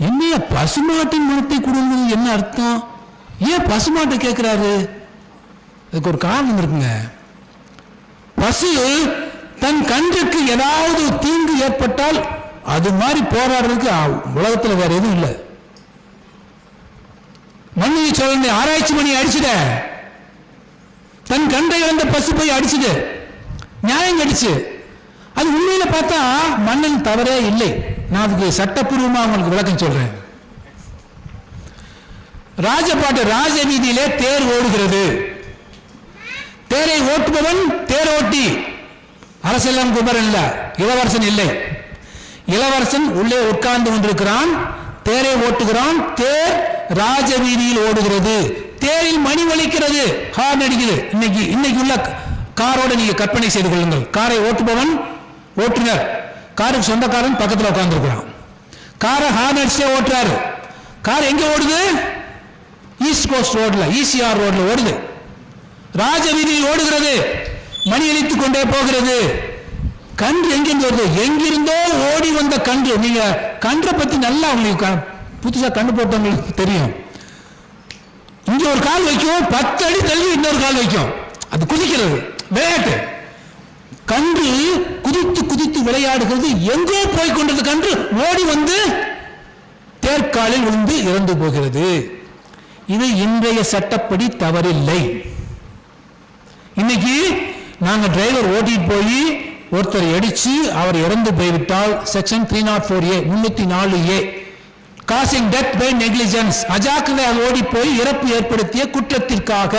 என்ன பசுமாட்டின் மனத்தை கொடுங்கிறது என்ன அர்த்தம்? ஏன் பசுமாட்டை கேட்கிறாரு? அதுக்கு ஒரு காரணம் இருக்குங்க. பசு தன் கன்றுக்கு ஏதாவது தீங்கு ஏற்பட்டால் அது மாதிரி போராடுறதுக்கு உலகத்தில் வேற எதுவும் இல்லை. மண்ணியை சோழனை ஆராய்ச்சி பண்ணி அடிச்சுட, தன் கன்றை இழந்த பசு போய் அடிச்சுது, நியாயம் அடிச்சு. அது உண்மையில பார்த்தா மண்ணின் தவறே இல்லை. நான் அதுக்கு சட்டப்பூர்வமா உங்களுக்கு விளக்கம் சொல்றேன். ராஜபாட்டு ராஜ வீதியிலே தேர் ஓடுகிறது. தேரை ஓட்டுபவன் தேரோட்டி, அரசெல்லாம் குமரன் இல்ல, இளவரசன் இல்லை. இளவரசன் உள்ளே உட்கார்ந்து கொண்டிருக்கிறான், தேரை ஓட்டுகிறான். தேர் ராஜ வீதியில் ஓடுகிறது. தேரில் மணி ஒலிக்கிறது, ஹார்ன் அடிக்குது. இன்னைக்கு உள்ள காரோட நீங்க கற்பனை செய்து கொள்ளுங்கள். காரை ஓட்டுபவன் ஓட்டுநர், காருக்கு சொந்தக்காரன் பக்கத்தில் உட்கார்ந்து இருக்கிறான். காரை ஹார்ன் அடிச்சே ஓட்டுறாரு. கார் எங்க ஓடுது? ஈஸ்ட் கோஸ்ட் ரோட்ல, ஈசிஆர் ரோட்ல ஓடுது. ராஜவீதியில் ஓடுகிறது, மணி அளித்துக் கொண்டே போகிறது. கன்று எங்கிருந்து வருது? எங்கிருந்தோ ஓடி வந்த கன்று. நீங்க கன்றை பத்தி நல்லா உங்களுக்கு புதுசா கண்ணு போட்டவங்களுக்கு தெரியும். இங்க ஒரு கால் வைக்கும், 10 அடி தள்ளி இன்னொரு கால் வைக்கும். அது குதிக்கிறது, விளையாட்டு. கன்று குதித்து குதித்து விளையாடுகிறது. எங்கோ போய் கொண்டது கன்று ஓடி வந்து தேர்காலில் விழுந்து இறந்து போகிறது. இது இன்றைய சட்டப்படி தவறில்லை. இன்னைக்கு நாங்க டிரைவர் ஓட்டிட்டு போய் ஒருத்தர் அடிச்சு அவர் இறந்து போய்விட்டால் section 304A 304A causing death by negligence, அஜாக்கிரதையாக ஓடி போய் இறப்பு ஏற்படுத்திய குற்றத்திற்காக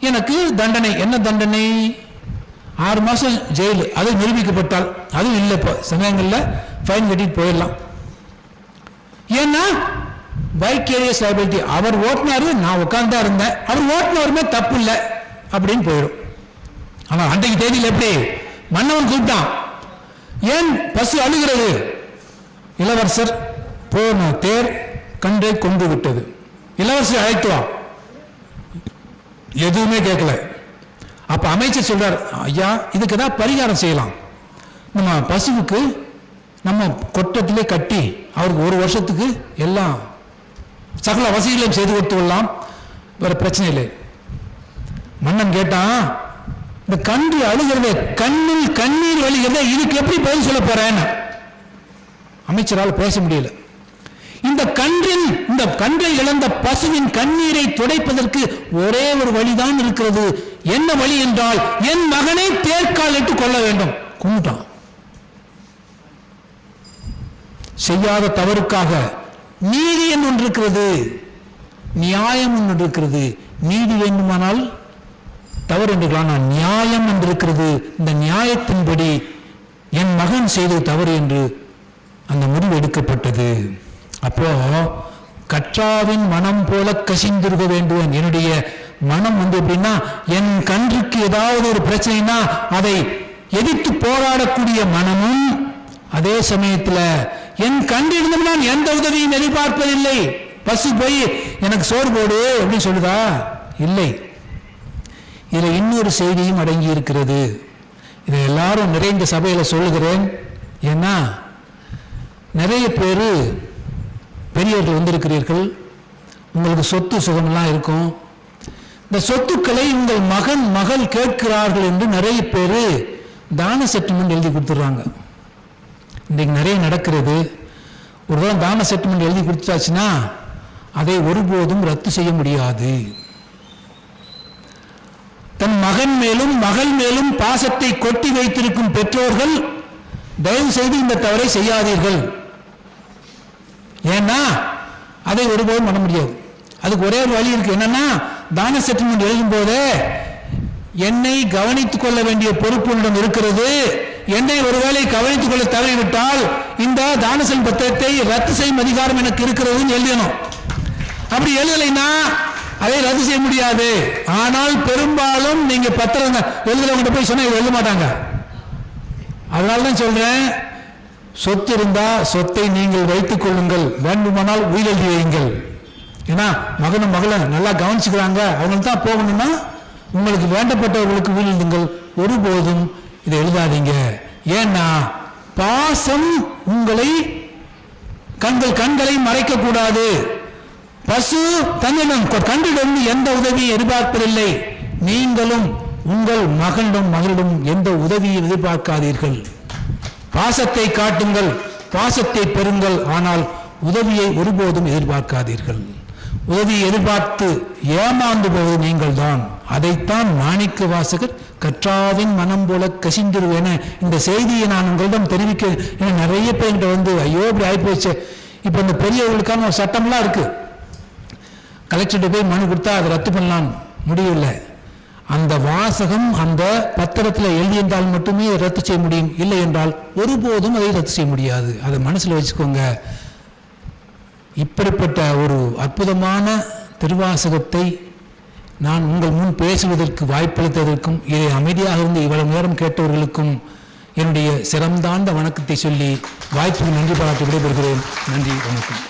எனக்கு தண்டனை. என்ன தண்டனை? 6 மாசம் ஜெயில். அது நிரூபிக்கப்பட்டால், அதுவும் இல்லை இப்போ சமயங்களில் ஃபைன் கட்டிட்டு போயிடலாம். ஏன்னா வைக்கேரியஸ் லைபிலிட்டி. அவர் ஓட்டினாரு, நான் உட்கார்ந்தா இருந்தேன், அவர் ஓட்டினவருமே தப்பு இல்லை அப்படின்னு போயிடும். ஆனா அன்றைக்கு தேதியில் எப்படி மன்னவன் கூப்பிட்டான், ஏன் பசு அழுகிறது? இளவரசர் போன தேர் கன்றை கொண்டு விட்டது, இளவரசர் அழைத்துவா. எதுவுமே கேட்கல. அப்ப அமைச்சர் சொல்றார், ஐயா இதுக்கு தான் பரிகாரம் செய்யலாம். நம்ம பசுவுக்கு நம்ம கொட்டத்திலே கட்டி அவருக்கு 1 வருஷத்துக்கு எல்லாம் சகல வசதிகளையும் செய்து கொடுத்து விடலாம், வேற பிரச்சனை இல்லை. மன்னன் கேட்டான், இந்த கன்று அழுகிறத, கண்ணில் கண்ணீர் வழிகிறத, இதுக்கு எப்படி பதில் சொல்ல போறேன்னு அமைச்சரால் பேச முடியல. இந்த கன்றை இழந்த பசுவின் கண்ணீரை துடைப்பதற்கு ஒரே ஒரு வழிதான் இருக்கிறது. என்ன வழி என்றால், என் மகனை தேர்கால் இட்டு கொள்ள வேண்டும். கும்பிட்டான். செய்யாத தவறுக்காக நீதி என்று ஒன்று இருக்கிறது, நியாயம் ஒன்று இருக்கிறது. நீதி வேண்டுமானால் தவறு என்றுக்கலாம், நியாயம் என்று இருக்கிறது. இந்த நியாயத்தின்படி என் மகன் செய்த தவறு என்று அந்த முடிவு எடுக்கப்பட்டது. அப்போ கற்றாவின் மனம் போல கசிந்திருக்க வேண்டும். என்னுடைய மனம் எப்படின்னா, என் கன்றுக்கு ஏதாவது ஒரு பிரச்சனைனா அதை எதிர்த்து போராடக்கூடிய மனமும், அதே சமயத்தில் என் கன்றிருந்தும் நான் எந்த உதவியும் எதிர்பார்ப்பதில்லை. பசு போய் எனக்கு சோறு போடு அப்படின்னு சொல்லுதா? இல்லை. இதில் இன்னொரு செய்தியும் அடங்கி இருக்கிறது. இதை எல்லாரும் நிறைந்த சபையில் சொல்லுகிறேன். ஏன்னா நிறைய பேர் பெரியவர்கள் வந்திருக்கிறீர்கள், உங்களுக்கு சொத்து சுகமெல்லாம் இருக்கும். இந்த சொத்துக்களை உங்கள் மகன் மகள் கேட்கிறார்கள் என்று நிறைய பேர் தான செட்டில்மெண்ட் எழுதி கொடுத்துட்றாங்க. இன்றைக்கு நிறைய நடக்கிறது. ஒரு தடவை தான செட்டில்மெண்ட் எழுதி கொடுத்தாச்சுன்னா அதை ஒருபோதும் ரத்து செய்ய முடியாது. தன் மகன் மேலும் மகள் மேலும் பாசத்தை கொட்டி வைத்திருக்கும் பெற்றோர்கள் தயவு செய்து இந்த தவறை செய்யாதீர்கள். ஏன்னா அதை ஒருபோதும் பண்ண முடியாது. அதுக்கு ஒரே ஒரு வழி இருக்கு. என்னன்னா, தான செட்டில்மெண்ட் எழுதும் போது என்னை கவனித்துக் கொள்ள வேண்டிய பொறுப்பு உன்னிடம் இருக்கிறது. என்னை ஒருவேளை கவனித்துக் கொள்ள தவறிவிட்டால் இந்த தான செல் பத்திரத்தை ரத்து செய்யும் அதிகாரம் எனக்கு இருக்கிறதுன்னு எழுதணும். அப்படி எழுதலைன்னா அதை ரத்து செய்ய முடியாது. ஆனால் பெரும்பாலும் நீங்க பத்திரம் எழுதுறவங்க போய் சொன்னா எழுத மாட்டாங்க. அதனால்தான் சொல்றேன், சொத்து இருந்தா சொத்தை நீங்கள் வைத்துக் கொள்ளுங்கள், வேண்டுமானால் உயில் எழுதி வையுங்கள். ஏன்னா மகனும் மகளை நல்லா கவனிச்சுக்கிறாங்க, அவங்களுக்கு தான் போகணும்னா உங்களுக்கு வேண்டப்பட்டவர்களுக்கு உயில் எழுதுங்கள். ஒருபோதும் இதை எழுதாதீங்க. ஏன்னா பாசம் உங்களை கண்களை மறைக்க கூடாது. பசு தன்னிடம் கன்றிடம் எந்த உதவியை எதிர்பார்ப்பதில்லை. நீங்களும் உங்கள் மகனிடம் மகளிடம் எந்த உதவியை எதிர்பார்க்காதீர்கள். பாசத்தை காட்டுங்கள், பாசத்தை பெறுங்கள், ஆனால் உதவியை ஒருபோதும் எதிர்பார்க்காதீர்கள். உதவியை எதிர்பார்த்து ஏமாந்து போவது நீங்கள் தான். அதைத்தான் மாணிக்க வாசகர் கற்றாவின் மனம் போல கசிந்திருவேன இந்த செய்தியை நான் உங்களிடம் தெரிவிக்க நிறைய பேர்கிட்ட வந்து ஐயோ இப்படி ஆகிப்போச்சு. இப்போ இந்த பெரியவர்களுக்கான ஒரு சட்டம்லாம் இருக்கு. கலெக்டர்கிட்ட போய் மனு கொடுத்தா அதை ரத்து பண்ணலாம், முடியவில்லை. அந்த வாசகம் அந்த பத்திரத்தில் எழுதியிருந்தால் மட்டுமே ரத்து செய்ய முடியும், இல்லை என்றால் ஒருபோதும் அதை ரத்து செய்ய முடியாது. அதை மனசில் வச்சுக்கோங்க. இப்படிப்பட்ட ஒரு அற்புதமான திருவாசகத்தை நான் உங்கள் முன் பேசுவதற்கு வாய்ப்பளித்ததற்கும் இதை அமைதியாக இருந்து இவ்வளவு நேரம் கேட்டவர்களுக்கும் என்னுடைய சிரமந்தாழ்ந்த வணக்கத்தை சொல்லி வாய்ப்புக்கு நன்றி பாராட்டி விடைபெறுகிறேன். நன்றி, வணக்கம்.